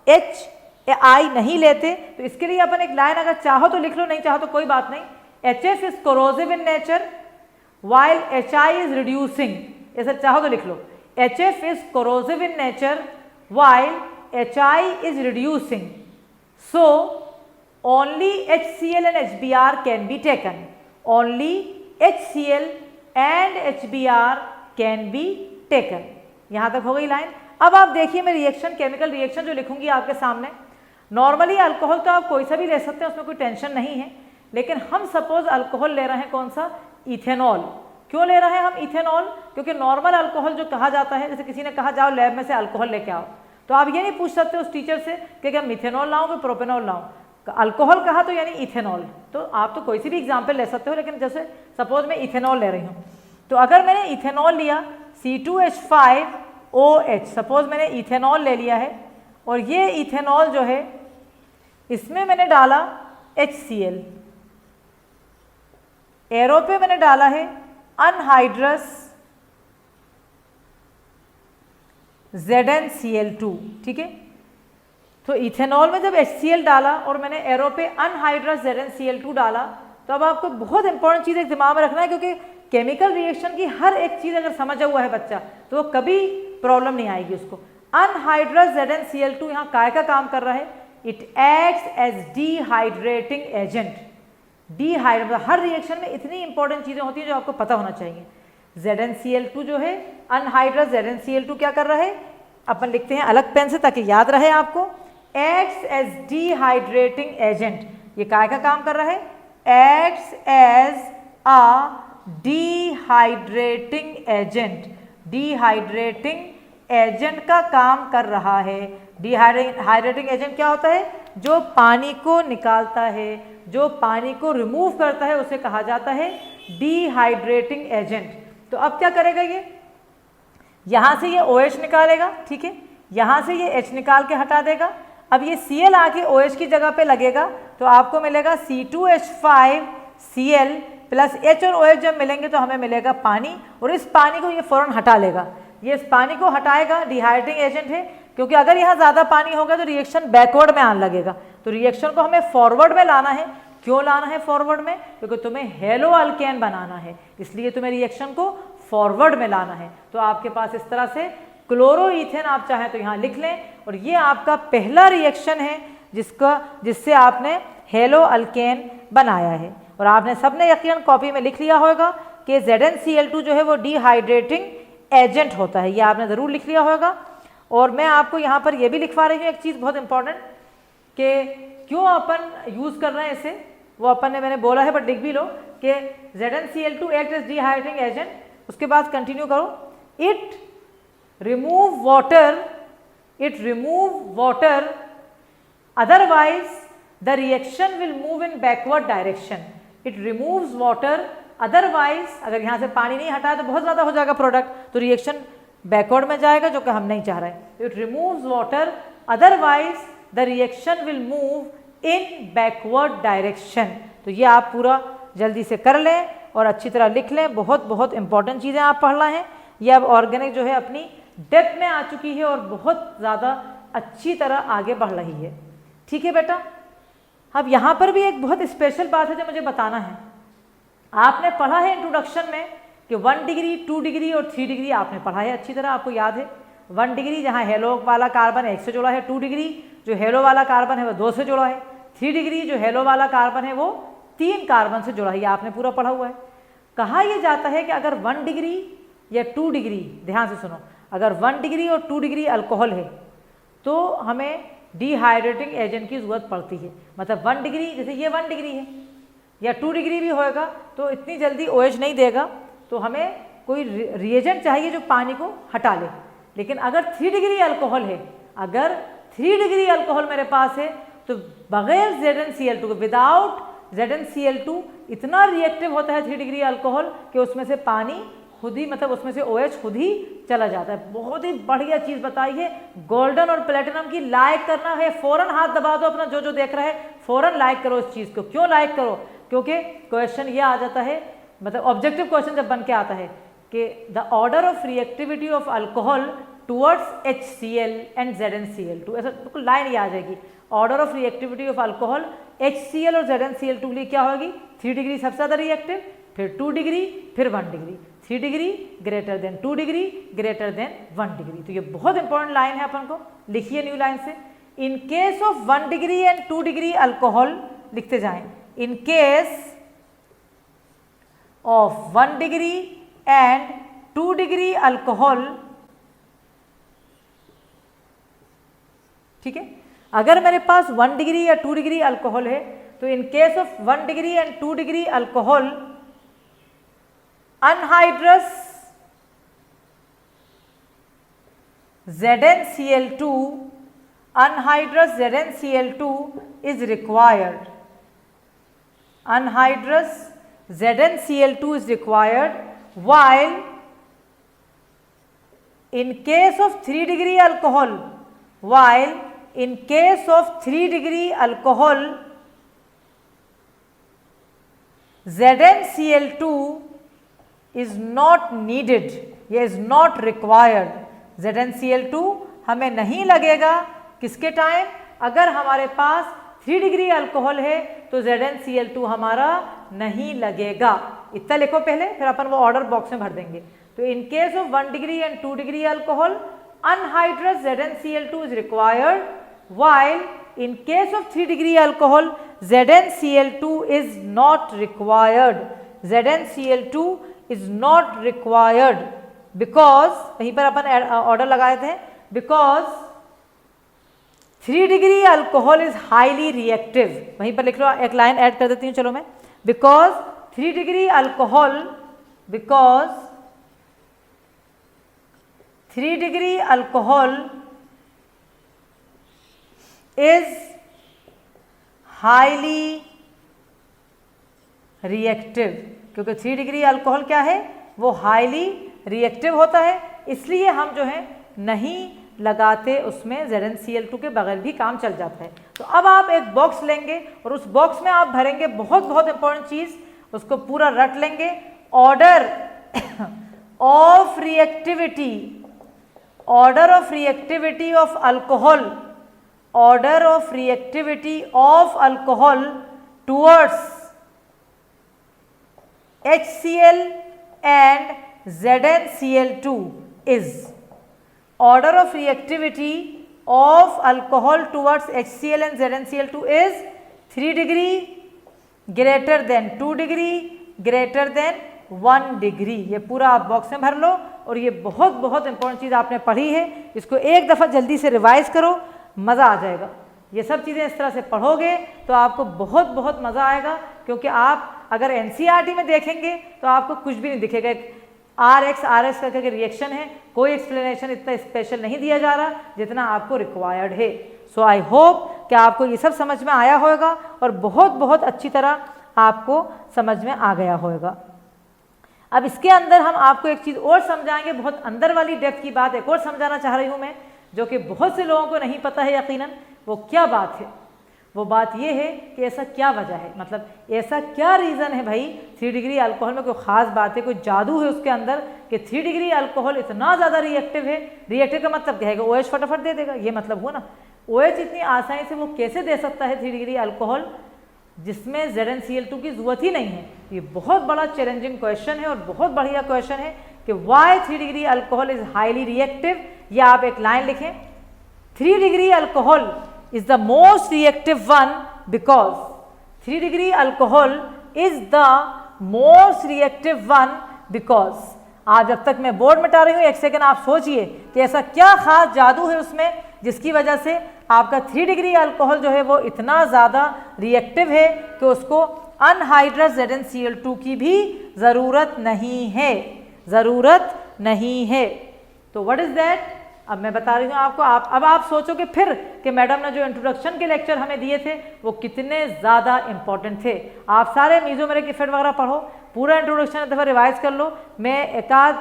HI नहीं लेते, तो इसके लिए अपन एक लाइन अगर चाहो तो लिख लो, नहीं चाहो तो कोई बात नहीं। HF is corrosive in nature while HI is reducing, ऐसा चाहो तो लिख लो। HF is corrosive in nature while HI is reducing, so only HCl and HBr can be taken, only HCl and HBr can be taken। यहाँ तक हो गई line. अब आप देखिए मैं रिएक्शन, केमिकल रिएक्शन जो लिखूंगी आपके सामने, नॉर्मली अल्कोहल तो आप कोई सा भी ले सकते हैं, उसमें कोई टेंशन नहीं है, लेकिन हम सपोज अल्कोहल ले रहे हैं, कौन सा, इथेनॉल। क्यों ले रहे हैं हम इथेनॉल? क्योंकि नॉर्मल अल्कोहल जो कहा जाता है, जैसे किसी ने कहा जाओ लैब में से अल्कोहल लेके आओ, तो आप ये नहीं पूछ सकते उस टीचर से कि क्या मिथेनॉल लाऊं कि प्रोपेनॉल लाऊं। अल्कोहल कहा तो यानी इथेनॉल, तो आप तो कोई सी भी एग्जाम्पल ले सकते हो, लेकिन जैसे सपोज मैं इथेनॉल ले रही हूँ, तो अगर मैंने इथेनॉल लिया C2H5OH, सपोज मैंने इथेनॉल ले लिया है, और ये इथेनॉल जो है इसमें मैंने डाला HCl, एरो पे मैंने डाला है अनहाइड्रस ZnCl2, ठीक है। तो इथेनॉल में जब HCl डाला और मैंने एरो पे अनहाइड्रस ZnCl2 डाला, तो अब आपको बहुत इंपॉर्टेंट चीज़ एक दिमाग में रखना है, क्योंकि केमिकल रिएक्शन की हर एक चीज़ अगर समझा हुआ है बच्चा तो कभी प्रॉब्लम नहीं आएगी उसको। अनहाइड्रस ZnCl2 यहाँ काय का काम कर रहा है, it acts as dehydrating agent. Dehydrate, हर रिएक्शन में इतनी इंपॉर्टेंट चीज़ें होती हैं जो आपको पता होना चाहिए। ZnCl2 जो है, अनहाइड्रस ZnCl2 क्या कर रहा है, अपन लिखते हैं अलग पेन से ताकि याद रहे आपको, एक्ट्स एज डिहाइड्रेटिंग एजेंट। ये काय का काम कर रहा है, acts as a dehydrating agent. Dehydrating agent का काम कर रहा है। डिहाइड्रेटिंग एजेंट क्या होता है, जो पानी को निकालता है, जो पानी को रिमूव करता है, उसे कहा जाता है डिहाइड्रेटिंग एजेंट। तो अब क्या करेगा ये, यहां से ये OH निकालेगा, ठीक है, यहां से ये H निकाल के हटा देगा। अब ये Cl आके OH की जगह पे लगेगा, तो आपको मिलेगा C2H5Cl प्लस H और OH जब मिलेंगे तो हमें मिलेगा पानी, और इस पानी को ये फौरन हटा लेगा। ये इस पानी को हटाएगा, डिहाइड्रेटिंग एजेंट है, क्योंकि अगर यहाँ ज़्यादा पानी होगा तो रिएक्शन बैकवर्ड में आने लगेगा। तो रिएक्शन को हमें फॉरवर्ड में लाना है। क्यों लाना है फॉरवर्ड में, क्योंकि तुम्हें हेलो अल्केन बनाना है, इसलिए तुम्हें रिएक्शन को फॉरवर्ड में लाना है। तो आपके पास इस तरह से क्लोरोईथेन आप चाहें तो यहाँ लिख लें, और ये आपका पहला रिएक्शन है जिससे आपने हेलो अल्केन बनाया है। और आपने सबने यकीनन कॉपी में लिख लिया होगा कि ZnCl2 जो है वो डिहाइड्रेटिंग एजेंट होता है, ये आपने ज़रूर लिख लिया होगा। और मैं आपको यहाँ पर ये भी लिखवा रही हूँ एक चीज़ बहुत इंपॉर्टेंट, कि क्यों अपन यूज़ कर रहे हैं इसे, वो अपन ने मैंने बोला है बट लिख भी लो कि ZnCl2 act as dehydrating agent. उसके बाद कंटिन्यू करो, it remove water otherwise the reaction will move in backward direction. It removes water otherwise, अगर यहाँ से पानी नहीं हटाया तो बहुत ज़्यादा हो जाएगा प्रोडक्ट, तो रिएक्शन बैकवर्ड में जाएगा, जो कि हम नहीं चाह रहे। It removes water otherwise the reaction will move in backward direction. तो ये आप पूरा जल्दी से कर लें और अच्छी तरह लिख लें, बहुत बहुत इंपॉर्टेंट चीज़ें आप पढ़ना है। ये अब ऑर्गेनिक जो है अपनी डेप्थ में आ चुकी है और बहुत ज़्यादा अच्छी तरह आगे बढ़ रही है, ठीक है बेटा। अब यहाँ पर भी एक बहुत स्पेशल बात है जो मुझे बताना है। आपने पढ़ा है इंट्रोडक्शन में कि 1 डिग्री, 2 डिग्री और 3 डिग्री आपने पढ़ा है अच्छी तरह, आपको याद है। 1 डिग्री जहाँ हेलो वाला कार्बन 1 से जुड़ा है, 2 डिग्री जो हेलो वाला कार्बन है वो 2 से जुड़ा है, 3 डिग्री जो हेलो वाला कार्बन है वो 3 कार्बन से जुड़ा है, ये आपने पूरा पढ़ा हुआ है। कहा यह जाता है कि अगर 1 डिग्री या 2 डिग्री, ध्यान से सुनो, अगर 1 डिग्री और 2 डिग्री अल्कोहल है तो हमें डिहाइड्रेटिंग एजेंट की ज़रूरत पड़ती है। मतलब 1 डिग्री, जैसे ये 1 डिग्री है या 2 डिग्री भी होएगा तो इतनी जल्दी OH नहीं देगा, तो हमें कोई रिएजेंट चाहिए जो पानी को हटा ले। लेकिन अगर 3 डिग्री अल्कोहल है, अगर 3 डिग्री अल्कोहल मेरे पास है, तो बगैर ZnCl2 के, विदाउट ZnCl2 इतना रिएक्टिव होता है 3 डिग्री अल्कोहल कि उसमें से पानी खुद ही, मतलब उसमें से OH खुद ही चला जाता है। बहुत ही बढ़िया चीज़ बताई है। गोल्डन और प्लेटिनम की लाइक करना है, फ़ौरन हाथ दबा दो अपना, जो देख रहा है फ़ौरन लाइक करो इस चीज़ को। क्यों लाइक करो, क्योंकि क्वेश्चन ये आ जाता है, मतलब ऑब्जेक्टिव क्वेश्चन जब बन के आता है कि the order of reactivity of alcohol towards HCl and ZnCl2। ऐसा बिल्कुल लाइन ये आ जाएगी। Order of reactivity of alcohol HCl और ZnCl2 के लिए क्या होगी, 3 डिग्री सबसे ज़्यादा रिएक्टिव, फिर 2 डिग्री, फिर 1 degree, 3 degree greater than 2 degree greater than 1 degree. तो ये बहुत इंपॉर्टेंट लाइन है, अपन को लिखिए न्यू लाइन से। In case of 1 degree and 2 degree alcohol, लिखते जाएं, in case of 1 degree and 2 degree alcohol, ठीक है, अगर मेरे पास 1 डिग्री या 2 डिग्री अल्कोहल है तो in case of 1 degree and 2 degree alcohol, anhydrous ZnCl2, anhydrous ZnCl2 is required. Anhydrous ZnCl2 is required, while in case of 3 degree alcohol, while in case of 3 degree alcohol, ZnCl2 is not needed, ये is not required। ZnCl2 हमें नहीं लगेगा किसके time, अगर हमारे पास 3 degree alcohol है तो ZnCl2 हमारा नहीं लगेगा। इतना लिखो पहले, फिर अपन वो ऑर्डर बॉक्स में भर देंगे। तो in case of 1 degree and 2 degree alcohol, anhydrous ZnCl2 is required, while in case of 3 degree alcohol ZnCl2 is not required। ZnCl2 is not required because, वहीं पर अपन ऑर्डर लगाए थे, because 3 degree alcohol is highly reactive। वहीं पर लिख लो, एक line add कर देती हूँ, चलो मैं, because 3 degree alcohol, because 3 degree alcohol is highly reactive, क्योंकि 3 डिग्री अल्कोहल क्या है, वो हाईली रिएक्टिव होता है, इसलिए हम जो है नहीं लगाते उसमें, ZnCl2 के बगैर भी काम चल जाता है। तो अब आप एक बॉक्स लेंगे और उस बॉक्स में आप भरेंगे बहुत बहुत इंपॉर्टेंट चीज़, उसको पूरा रट लेंगे, order of reactivity, order of reactivity of alcohol, order of reactivity of alcohol towards HCl and ZnCl2 is, order of reactivity of alcohol towards HCl and ZnCl2 is 3 degree greater than 2 degree greater than 1 degree। ये पूरा आप box में भर लो, और ये बहुत बहुत important चीज़ आपने पढ़ी है, इसको एक दफ़ा जल्दी से रिवाइज करो, मज़ा आ जाएगा। ये सब चीज़ें इस तरह से पढ़ोगे तो आपको बहुत बहुत मज़ा आएगा, क्योंकि आप अगर NCERT में देखेंगे तो आपको कुछ भी नहीं दिखेगा। RX करके रिएक्शन है, कोई एक्सप्लेनेशन इतना स्पेशल नहीं दिया जा रहा जितना आपको रिक्वायर्ड है। सो आई होप कि आपको ये सब समझ में आया होगा और बहुत बहुत अच्छी तरह आपको समझ में आ गया होगा। अब इसके अंदर हम आपको एक चीज़ और समझाएंगे, बहुत अंदर वाली डेप्थ की बात एक और समझाना चाह रही हूँ मैं, जो कि बहुत से लोगों को नहीं पता है यकीनन। वो क्या बात है, वो बात ये है कि ऐसा क्या वजह है, मतलब ऐसा क्या रीज़न है भाई, 3 डिग्री अल्कोहल में कोई ख़ास बात है, कोई जादू है उसके अंदर कि 3 डिग्री अल्कोहल इतना ज़्यादा रिएक्टिव है। रिएक्टिव का मतलब क्या है, OH फटाफट दे देगा, ये मतलब हुआ ना। OH इतनी आसानी से वो कैसे दे सकता है 3 डिग्री अल्कोहल जिसमें ZnCl2 की ज़रूरत ही नहीं है। ये बहुत बड़ा चैलेंजिंग क्वेश्चन है और बहुत बढ़िया क्वेश्चन है कि why 3 degree alcohol is highly reactive. या आप एक लाइन लिखें, 3 degree alcohol is the most reactive one because 3 degree alcohol is the most reactive one because। आज जब तक मैं बोर्ड मिटा रही हूँ, एक सेकंड आप सोचिए कि ऐसा क्या खास जादू है उसमें जिसकी वजह से आपका 3 डिग्री अल्कोहल जो है वो इतना ज़्यादा रिएक्टिव है कि उसको अनहाइड्रस ZnCl2 की भी ज़रूरत नहीं है, ज़रूरत नहीं है। तो व्हाट इज़ दैट, अब मैं बता रही हूँ आपको। अब आप सोचोगे फिर कि मैडम ने जो इंट्रोडक्शन के लेक्चर हमें दिए थे वो कितने ज़्यादा इंपॉर्टेंट थे। आप सारे मीज़ोमेरिक इफेक्ट वगैरह पढ़ो, पूरा इंट्रोडक्शन एक दफ़ा रिवाइज कर लो। मैं एकाध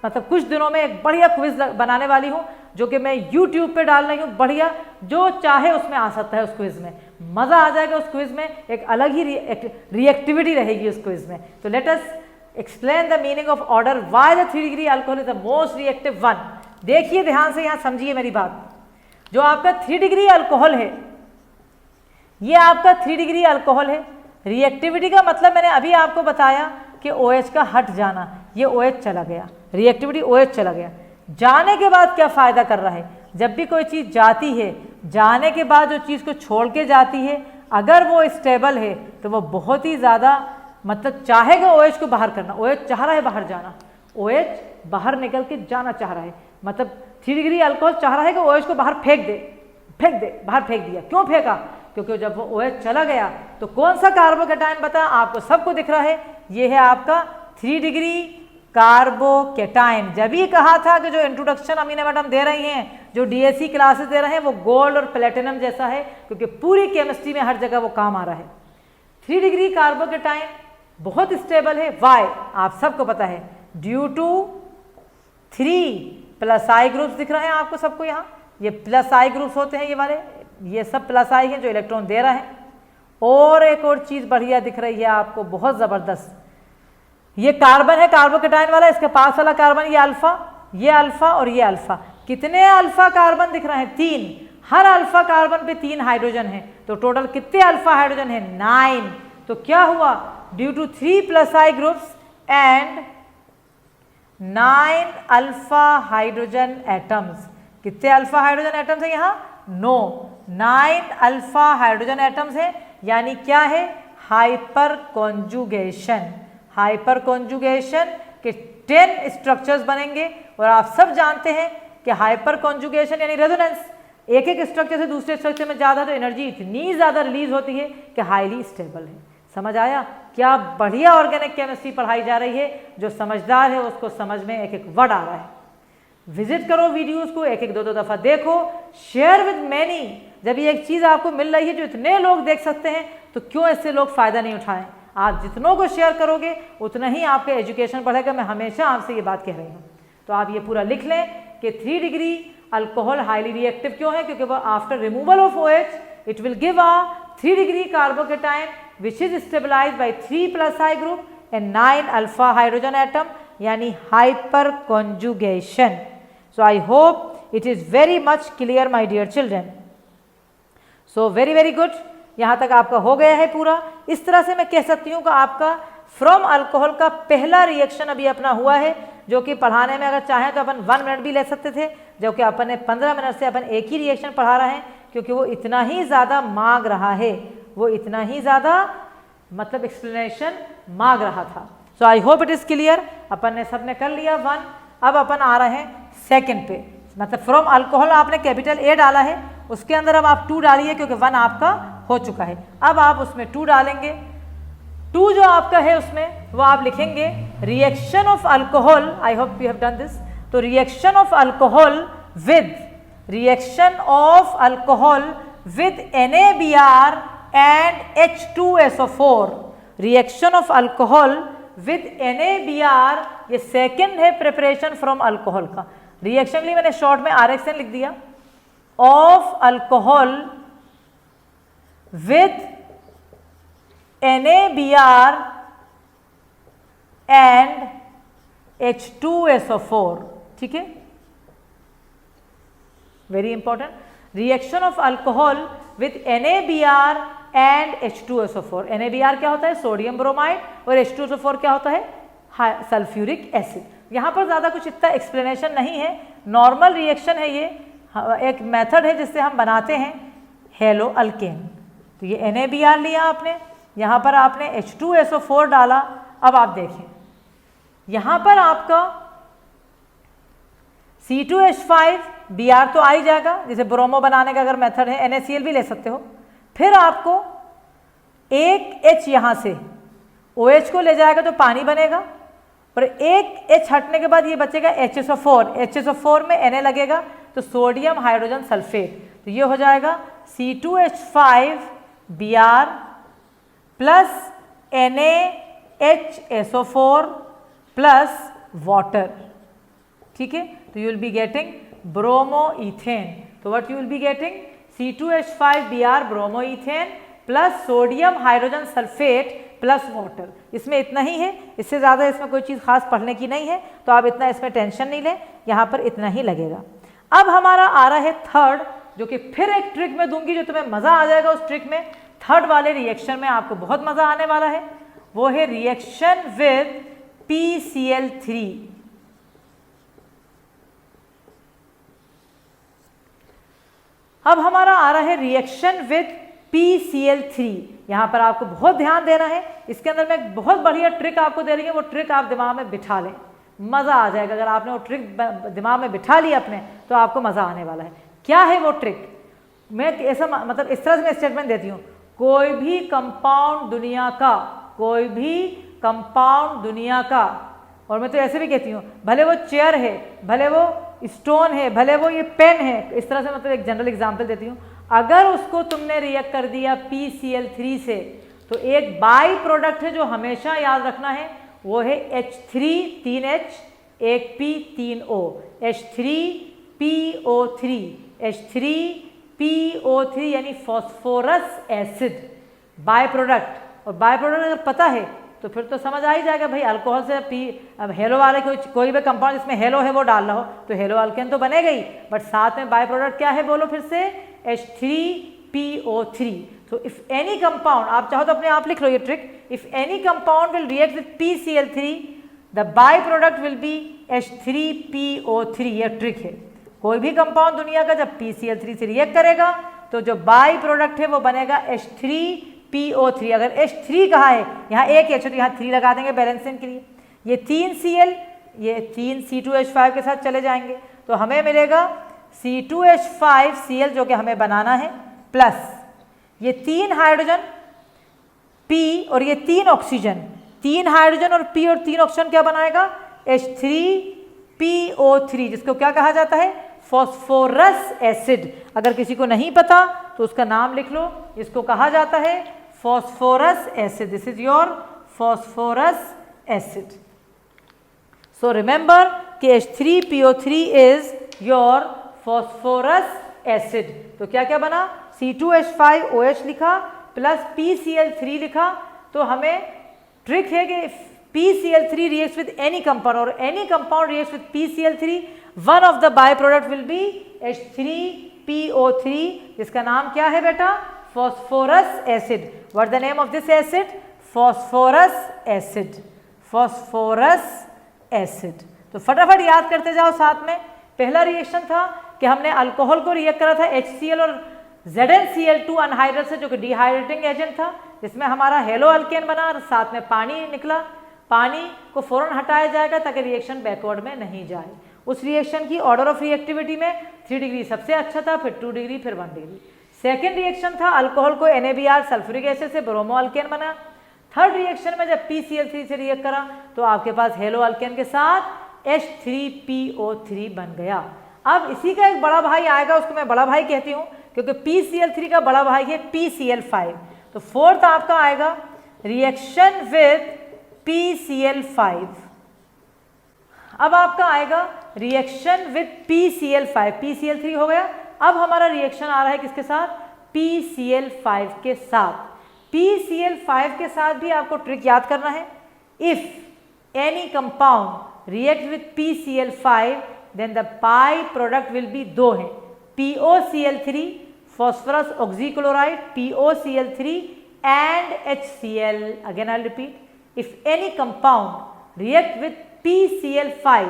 मतलब कुछ दिनों में एक बढ़िया क्विज बनाने वाली हूँ जो कि मैं यूट्यूब पे डाल रही हूँ, बढ़िया, जो चाहे उसमें आ सकता है। उस क्विज में मज़ा आ जाएगा, उस क्विज में एक अलग ही रिएक्टिविटी रहेगी उस क्विज में। तो let us explain the meaning of order why the 3 degree alcohol is the most reactive one देखिए ध्यान से, यहाँ समझिए मेरी बात। जो आपका 3 डिग्री अल्कोहल है, ये आपका 3 डिग्री अल्कोहल है। रिएक्टिविटी का मतलब मैंने अभी आपको बताया कि OH का हट जाना, ये OH चला गया, रिएक्टिविटी OH चला गया। जाने के बाद क्या फ़ायदा कर रहा है? जब भी कोई चीज़ जाती है, जाने के बाद जो चीज़ को छोड़ के जाती है, अगर वो स्टेबल है तो वो बहुत ही ज़्यादा मतलब चाहेगा OH को बाहर करना। OH चाह रहा है बाहर जाना, OH बाहर निकल के जाना चाह रहा है, मतलब 3 डिग्री अल्कोहल चाह रहा है कि OH को बाहर फेंक दे, बाहर फेंक दिया। क्यों फेंका? क्योंकि जब वो OH चला गया तो कौन सा कार्बोकेटाइन बता, आपको सबको दिख रहा है, ये है आपका 3 डिग्री कार्बोकेटाइन। जब ही कहा था कि जो इंट्रोडक्शन अमीनो एटम हम दे रही हैं, जो DSC क्लासेस दे रहे हैं, वो गोल्ड और प्लेटिनम जैसा है, क्योंकि पूरी केमिस्ट्री में हर जगह वो काम आ रहा है। 3 डिग्री कार्बोकेटाइन बहुत स्टेबल है। वाई? आप सबको पता है, ड्यू टू 3 +I ग्रुप्स दिख रहे हैं आपको सबको, यहाँ ये +I ग्रुप्स होते हैं, ये वाले, ये सब +I हैं जो इलेक्ट्रॉन दे रहा है। और एक और चीज़ बढ़िया दिख रही है आपको, बहुत ज़बरदस्त, ये कार्बन है कार्बोकेटाइन वाला, इसके पास वाला कार्बन ये अल्फा और ये अल्फा। कितने अल्फा कार्बन दिख रहे हैं? 3। हर अल्फा कार्बन पे 3 हाइड्रोजन है, तो टोटल कितने अल्फा हाइड्रोजन है? 9। तो क्या हुआ? Due to 3 +I groups and 9 alpha hydrogen atoms. कितने अल्फा हाइड्रोजन एटम्स है यहाँ? 9 अल्फा हाइड्रोजन एटम्स है। यानी क्या है? Hyper conjugation. हाइपर कॉन्जुगेशन के 10 स्ट्रक्चर्स बनेंगे। और आप सब जानते हैं कि हाइपर कॉन्जुगेशन यानी रेजोनेंस, एक एक स्ट्रक्चर से दूसरे स्ट्रक्चर में ज़्यादा तो एनर्जी इतनी ज़्यादा रिलीज होती है कि हाईली स्टेबल है। समझ आया? क्या बढ़िया ऑर्गेनिक केमिस्ट्री पढ़ाई जा रही है। जो समझदार है उसको समझ में एक एक वर्ड आ रहा है। विजिट करो वीडियोस को, एक एक दो दफ़ा देखो, शेयर विद मैनी। जब ये एक चीज़ आपको मिल रही है जो इतने लोग देख सकते हैं, तो क्यों इससे लोग फ़ायदा नहीं उठाएं? आप जितनों को शेयर करोगे उतना ही आपका एजुकेशन बढ़ेगा। मैं हमेशा आपसे ये बात कह रही हूँ। तो आप ये पूरा लिख लें कि 3 डिग्री अल्कोहल हाईली रिएक्टिव क्यों है? क्योंकि वो after removal of OH it will give a 3 degree carbocation which is stabilized by 3 +I group and 9 alpha hydrogen atom, यानी hyper conjugation. So I hope it is very much clear my dear children. So very good. यहाँ तक आपका हो गया है पूरा। इस तरह से मैं कह सकती हूँ कि आपका फ्रॉम अल्कोहल का पहला रिएक्शन अभी अपना हुआ है, जो कि पढ़ाने में अगर चाहें तो अपन 1 मिनट भी ले सकते थे, जो कि अपन ने 15 मिनट से अपन एक ही रिएक्शन पढ़ा रहे हैं, क्योंकि वो इतना ही ज़्यादा मांग रहा है, वो इतना ही ज़्यादा मतलब एक्सप्लेनेशन मांग रहा था। So I hope it is clear. अपन ने सब ने कर लिया 1। अब अपन आ रहे हैं सेकंड पे, मतलब फ्रॉम अल्कोहल आपने कैपिटल A डाला है, उसके अंदर अब आप 2 डालिए, क्योंकि 1 आपका हो चुका है। अब आप उसमें 2 डालेंगे। 2 जो आपका है उसमें वो आप लिखेंगे reaction of alcohol. I hope you have done this. तो reaction of alcohol with NaBr and H2SO4। Reaction of alcohol with NaBr, ये सेकेंड है प्रिपरेशन फ्रॉम अल्कोहल का। रिएक्शन के लिए मैंने शॉर्ट में RXN लिख दिया। Of alcohol with NaBr and H2SO4। ठीक है, very important. Reaction of alcohol with NaBr and H2SO4। NaBr क्या होता है? सोडियम ब्रोमाइड, और H2SO4 क्या होता है? Sulphuric acid. यहाँ पर ज़्यादा कुछ इतना एक्सप्लेनेशन नहीं है, नॉर्मल रिएक्शन है ये, एक मेथड है जिससे हम बनाते हैं हेलो अल्केन। तो ये NaBr लिया आपने, यहाँ पर आपने H2SO4 डाला। अब आप देखें यहाँ पर आपका C2H5Br तो आ ही जाएगा, जैसे ब्रोमो बनाने का अगर मेथड है, NaCl भी ले सकते हो। फिर आपको एक H यहाँ से OH को ले जाएगा तो पानी बनेगा, और एक H हटने के बाद ये बचेगा HSO4। HSO4 में Na लगेगा तो सोडियम हाइड्रोजन सल्फेट। तो ये हो जाएगा C2H5Br plus NaHSO4 plus water. ठीक है, तो you will be getting bromoethane. तो what you will be getting? C2H5Br bromoethane plus sodium hydrogen sulphate plus water. इसमें इतना ही है, इससे ज़्यादा इसमें कोई चीज़ खास पढ़ने की नहीं है, तो आप इतना इसमें टेंशन नहीं लें, यहाँ पर इतना ही लगेगा। अब हमारा आ रहा है थर्ड, जो कि फिर एक ट्रिक में दूंगी जो तुम्हें मज़ा आ जाएगा उस ट्रिक में। थर्ड वाले रिएक्शन में आपको बहुत मज़ा आने वाला है, वो है रिएक्शन विद PCl3। अब हमारा आ रहा है रिएक्शन विद PCl3। यहाँ पर आपको बहुत ध्यान देना है, इसके अंदर मैं एक बहुत बढ़िया ट्रिक आपको दे रही हूँ, वो ट्रिक आप दिमाग में बिठा लें, मज़ा आ जाएगा। अगर आपने वो ट्रिक दिमाग में बिठा ली अपने, तो आपको मज़ा आने वाला है। क्या है वो ट्रिक? मैं ऐसा मतलब इस तरह से मैं स्टेटमेंट देती हूँ, कोई भी कंपाउंड दुनिया का, कोई भी कंपाउंड दुनिया का, और मैं तो ऐसे भी कहती हूँ, भले वो चेयर है, भले वो स्टोन है, भले वो ये पेन है, इस तरह से मतलब एक जनरल एग्जांपल देती हूँ, अगर उसको तुमने रिएक्ट कर दिया PCl3 से, तो एक बाई प्रोडक्ट है जो हमेशा याद रखना है, वो है H3 3H 1P 3O, H3PO3, H3PO3 यानी फॉस्फोरस एसिड बाय प्रोडक्ट। और बाय प्रोडक्ट अगर पता है तो फिर तो समझ आ ही जाएगा भाई, अल्कोहल से अब हेलो वाले कोई भी कंपाउंड जिसमें हेलो है वो डाल रहा हो तो हेलो अल्केन तो बनेगा ही, बट साथ में बाय प्रोडक्ट क्या है बोलो फिर से, H3PO3। तो इफ एनी कंपाउंड, आप चाहो तो अपने आप लिख लो ये trick, if any compound will react with PCl3 the by product will B H3PO3। ये ट्रिक है, कोई भी कंपाउंड दुनिया का जब PCl3 से रिएक्ट करेगा तो जो बाई प्रोडक्ट है वो बनेगा H3PO3। अगर H3 कहा है, यहाँ एक H है तो यहाँ 3 लगा देंगे बैलेंसिंग के लिए। ये 3 Cl, ये 3 C2H5 के साथ चले जाएंगे, तो हमें मिलेगा C2H5Cl जो कि हमें बनाना है, प्लस ये 3 हाइड्रोजन P और ये 3 ऑक्सीजन, 3 हाइड्रोजन और P और 3 ऑक्सीजन क्या बनाएगा, H3PO3, जिसको क्या कहा जाता है, फॉस्फोरस एसिड। अगर किसी को नहीं पता तो उसका नाम लिख लो, इसको कहा जाता है phosphorous acid. This is your phosphorous acid. So remember कि H3PO3 is your phosphorous acid. तो क्या क्या बना, C2H5OH लिखा प्लस PCl3 लिखा। तो हमें ट्रिक है कि PCl3 reacts with any compound or any compound reacts with PCl3, one of the byproduct will be H3PO3, जिसका नाम क्या है बेटा, phosphorus acid। What the name of this acid? Phosphorus acid, phosphorus acid। तो फटाफट याद करते जाओ साथ में। पहला रिएक्शन था कि हमने अल्कोहल को रिएक्ट करा था HCl और ZnCl2 अनहाइड्रेट से, जो कि डिहाइड्रेटिंग एजेंट था, जिसमें हमारा हेलो अल्केन बना और साथ में पानी निकला। पानी को फौरन हटाया जाएगा ताकि रिएक्शन बैकवर्ड में नहीं जाए। उस रिएक्शन की ऑर्डर ऑफ रिएक्टिविटी में 3 डिग्री सबसे अच्छा था, फिर 2 डिग्री, फिर 1 डिग्री। सेकेंड रिएक्शन था अल्कोहल को NaBr सल्फ्यूरिक एसिड से ब्रोमो अल्केन बना। थर्ड रिएक्शन में जब PCl3 से रिएक्ट करा तो आपके पास हेलो अल्केन के साथ H3PO3 बन गया। अब इसी का एक बड़ा भाई आएगा, उसको मैं बड़ा भाई कहती हूँ क्योंकि PCl3 का बड़ा भाई है PCl5। तो फोर्थ आपका आएगा रिएक्शन विद PCl5। अब आपका आएगा रिएक्शन विद PCl5। PCl3 हो गया, अब हमारा रिएक्शन आ रहा है किसके साथ, PCl5 के साथ। PCl5 के साथ भी आपको ट्रिक याद करना है। If any compound react with PCl5 then the by product will be, 2 है, POCl3 phosphorus oxychloride, POCl3 and HCl। Again I repeat, if any compound react with PCl5,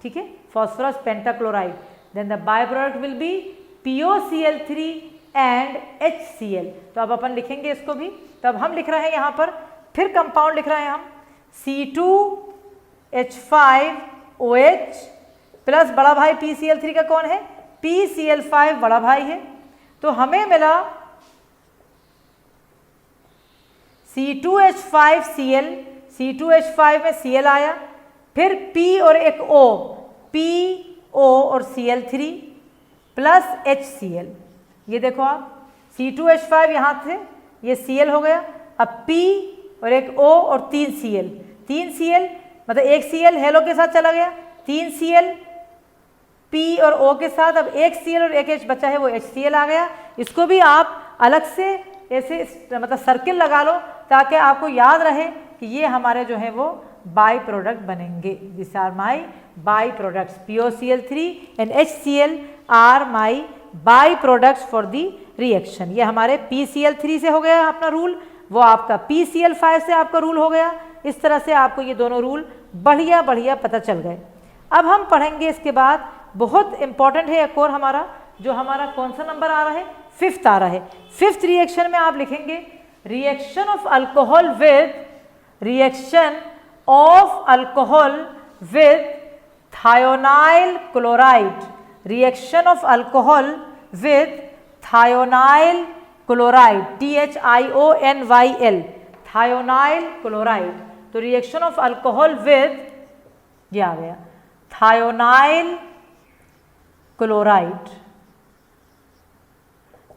ठीक है, phosphorus pentachloride, then the byproduct will be POCl3 and HCl। तो अब अपन लिखेंगे इसको भी। तब हम लिख रहे हैं यहाँ पर, फिर कंपाउंड लिख रहे हैं हम C2H5OH प्लस बड़ा भाई PCl3 का कौन है, PCl5 बड़ा भाई है। तो हमें मिला C2H5Cl, C2H5 में Cl आया, फिर P और एक O, PO और Cl3 प्लस HCl। ये देखो आप, C2H5 यहाँ थे, ये Cl हो गया, अब P और एक O और 3 Cl, 3 Cl मतलब एक Cl हेलो के साथ चला गया, 3 Cl P और O के साथ, अब एक Cl और एक H बचा है, वो HCl आ गया। इसको भी आप अलग से ऐसे मतलब सर्किल लगा लो ताकि आपको याद रहे कि ये हमारे जो है वो बाई प्रोडक्ट बनेंगे। This are my by products, POCl3 and HCl are my by products for the reaction. ये हमारे PCl3 से हो गया अपना रूल, वो आपका PCl5 से आपका रूल हो गया। इस तरह से आपको ये दोनों रूल बढ़िया बढ़िया पता चल गए। अब हम पढ़ेंगे इसके बाद, बहुत इंपॉर्टेंट है एक और हमारा, जो हमारा कौन सा नंबर आ रहा है, 5th आ रहा है। 5th रिएक्शन में आप लिखेंगे reaction of alcohol with thionyl chloride, reaction of alcohol with thionyl chloride, THIONYL, thionyl chloride. तो रिएक्शन ऑफ अल्कोहल विद, ये आ गया थायोनाइल क्लोराइड।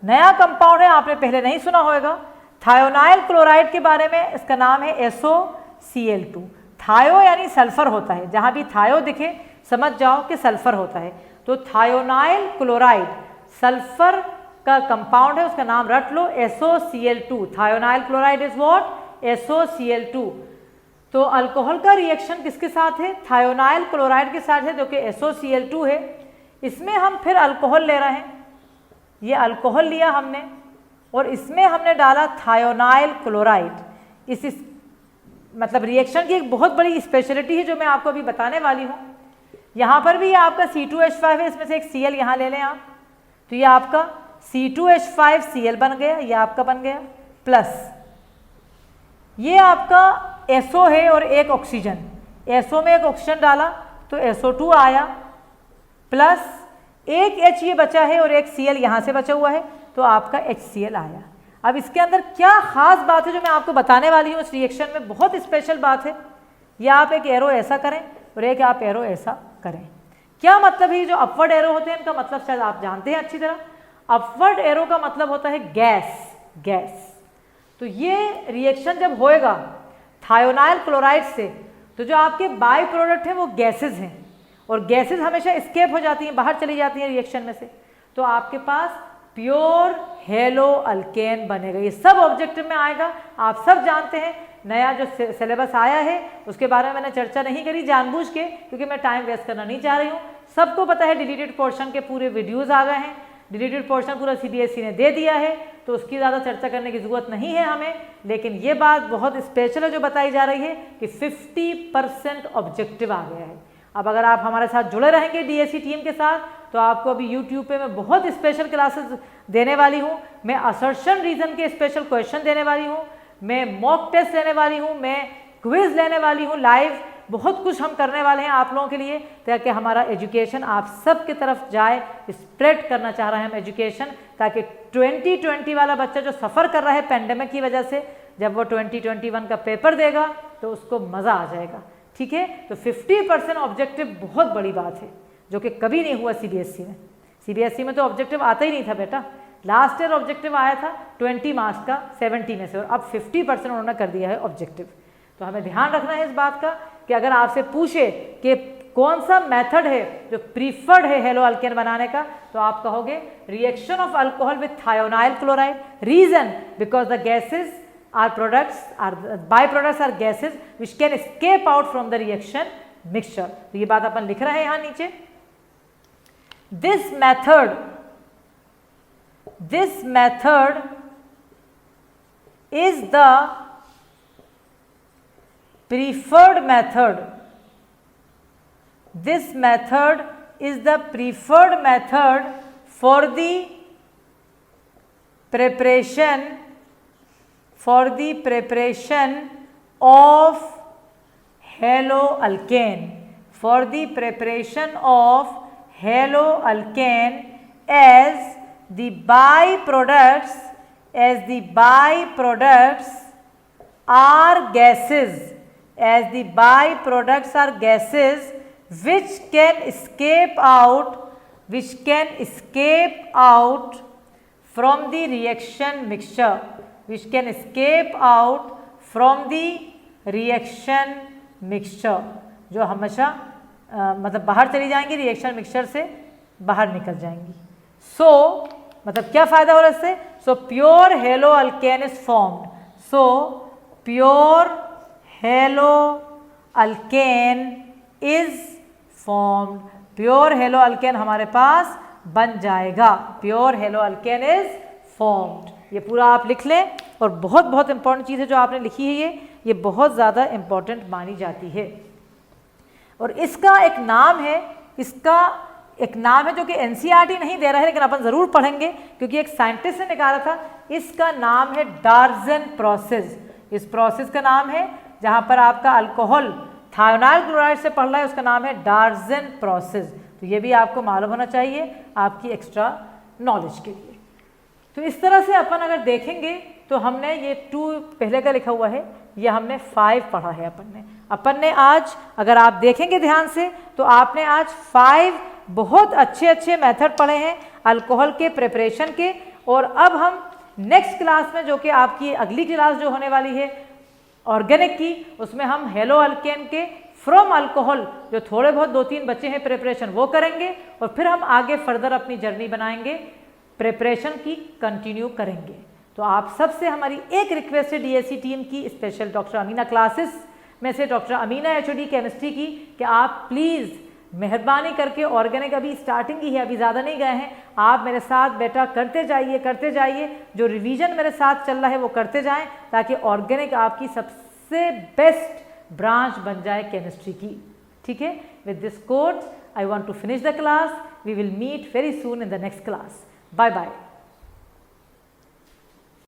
नया कंपाउंड है, आपने पहले नहीं सुना होगा। थायोनाइल क्लोराइड के बारे में, इसका नाम है SOCl2। थायो यानी सल्फर होता है, जहां भी थायो दिखे समझ जाओ कि सल्फर होता है। तो थायोनाइल क्लोराइड सल्फर का कंपाउंड है, उसका नाम रट लो SOCl2। Thionyl chloride is what, SOCl2। तो अल्कोहल का रिएक्शन किसके साथ है, थायोनाइल क्लोराइड के साथ है, जो कि SOCl2 है। इसमें हम फिर अल्कोहल ले रहे हैं, ये अल्कोहल लिया हमने और इसमें हमने डाला थायोनाइल क्लोराइड। इस मतलब रिएक्शन की एक बहुत बड़ी स्पेशलिटी है जो मैं आपको अभी बताने वाली हूँ। यहाँ पर भी ये आपका C2H5 है, इसमें से एक Cl यहाँ ले लें आप, तो ये आपका C2H5Cl बन गया, ये आपका बन गया, प्लस ये आपका SO है और एक ऑक्सीजन, SO में एक ऑक्सीजन डाला तो SO2 आया, प्लस एक H ये बचा है और एक Cl यहाँ से बचा हुआ है, तो आपका HCl आया। अब इसके अंदर क्या खास बात है जो मैं आपको बताने वाली हूँ इस रिएक्शन में, बहुत स्पेशल बात है। या आप एक एरो ऐसा करें और एक आप एरो ऐसा करें। क्या मतलब है, जो अपवर्ड एरो होते हैं इनका मतलब शायद आप जानते हैं अच्छी तरह। अपवर्ड एरो का मतलब होता है गैस। तो ये रिएक्शन जब होएगा थायोनाइल क्लोराइड से, तो जो आपके बाई प्रोडक्ट हैं वो गैसेज हैं, और गैसेज हमेशा एस्केप हो जाती हैं, बाहर चली जाती हैं रिएक्शन में से, तो आपके पास प्योर हेलो अल्केन बनेगा। ये सब ऑब्जेक्टिव में आएगा, आप सब जानते हैं। नया जो सिलेबस आया है उसके बारे में मैंने चर्चा नहीं करी जानबूझ के, क्योंकि मैं टाइम वेस्ट करना नहीं चाह रही हूँ। सबको पता है डिलीटेड पोर्शन के पूरे वीडियोज़ आ गए हैं, डिलीटेड पोर्शन पूरा CBSE ने दे दिया है, तो उसकी ज़्यादा चर्चा करने की ज़रूरत नहीं है हमें। लेकिन ये बात बहुत स्पेशल है जो बताई जा रही है कि 50% ऑब्जेक्टिव आ गया है। अब अगर आप हमारे साथ जुड़े रहेंगे DSE टीम के साथ, तो आपको अभी YouTube पे मैं बहुत स्पेशल क्लासेस देने वाली हूँ। मैं असर्शन रीजन के स्पेशल क्वेश्चन देने वाली हूँ, मैं मॉक टेस्ट लेने वाली हूँ, मैं क्विज लेने वाली हूँ लाइव, बहुत कुछ हम करने वाले हैं आप लोगों के लिए, ताकि हमारा एजुकेशन आप सब की तरफ जाए। स्प्रेड करना चाह रहे हैं हम एजुकेशन, ताकि 2020 वाला बच्चा जो सफ़र कर रहा है पेंडेमिक की वजह से, जब वो 2021 का पेपर देगा तो उसको मज़ा आ जाएगा। ठीक है, तो 50% ऑब्जेक्टिव बहुत बड़ी बात है, जो कि कभी नहीं हुआ CBSE में। CBSE में तो ऑब्जेक्टिव आता ही नहीं था बेटा। लास्ट ईयर ऑब्जेक्टिव आया था 20 मार्क्स का 70 में से, और अब 50% उन्होंने कर दिया है ऑब्जेक्टिव। तो हमें ध्यान रखना है इस बात का कि अगर आपसे पूछे कि कौन सा मेथड है जो प्रीफर्ड है हेलो अल्केन बनाने का, तो आप कहोगे reaction of alcohol with thionyl chloride. Reason, because the gases are products are by products are gases which can escape out from the reaction mixture. तो ये बात अपन लिख रहे हैं यहाँ नीचे। This method is the preferred method. This method is the preferred method for the preparation of haloalkane. For the preparation of haloalkane as the byproducts are gases, which can escape out from the reaction mixture, जो हमेशा मतलब बाहर चली जाएंगी, reaction mixture से बाहर निकल जाएंगी। मतलब क्या फायदा हो रहा है इससे? Pure hello alkane is formed. Pure hello alkane is formed. Pure hello alkane हमारे पास बन जाएगा। Pure hello alkane is formed. ये पूरा आप लिख लें। और बहुत बहुत इंपॉर्टेंट चीज़ है जो आपने लिखी है, ये बहुत ज़्यादा इंपॉर्टेंट मानी जाती है। और इसका एक नाम है, इसका एक नाम है जो कि एनसीईआरटी नहीं दे रहा है, लेकिन अपन ज़रूर पढ़ेंगे क्योंकि एक साइंटिस्ट ने निकाला था। इसका नाम है डार्जन प्रोसेस। इस प्रोसेस का नाम है, जहाँ पर आपका अल्कोहल थायोनाइल क्लोराइड से पढ़ रहा है, उसका नाम है डार्जन प्रोसेस। तो ये भी आपको मालूम होना चाहिए आपकी एक्स्ट्रा नॉलेज के लिए। तो इस तरह से अपन अगर देखेंगे तो हमने ये 2 पहले का लिखा हुआ है, ये हमने 5 पढ़ा है अपन ने आज। अगर आप देखेंगे ध्यान से तो आपने आज 5 बहुत अच्छे अच्छे मेथड पढ़े हैं अल्कोहल के प्रिपरेशन के। और अब हम नेक्स्ट क्लास में, जो कि आपकी अगली क्लास जो होने वाली है ऑर्गेनिक की, उसमें हम हेलो अल्केन के फ्रॉम अल्कोहल जो थोड़े बहुत 2-3 बच्चे हैं प्रिपरेशन वो करेंगे। और फिर हम आगे फर्दर अपनी जर्नी बनाएंगे, प्रिपरेशन की कंटिन्यू करेंगे। तो आप सबसे हमारी एक रिक्वेस्ट है डीएससी टीम की, स्पेशल डॉक्टर अमीना क्लासेस में से डॉक्टर अमीना एचओडी केमिस्ट्री की, कि आप प्लीज़ मेहरबानी करके ऑर्गेनिक अभी स्टार्टिंग ही है, अभी ज़्यादा नहीं गए हैं, आप मेरे साथ बेटा करते जाइए, जो रिवीजन मेरे साथ चल रहा है वो करते जाएं, ताकि ऑर्गेनिक आपकी सबसे बेस्ट ब्रांच बन जाए केमिस्ट्री की। ठीक है, with this quote I want to finish the class. We will meet very soon in the next class. Bye bye.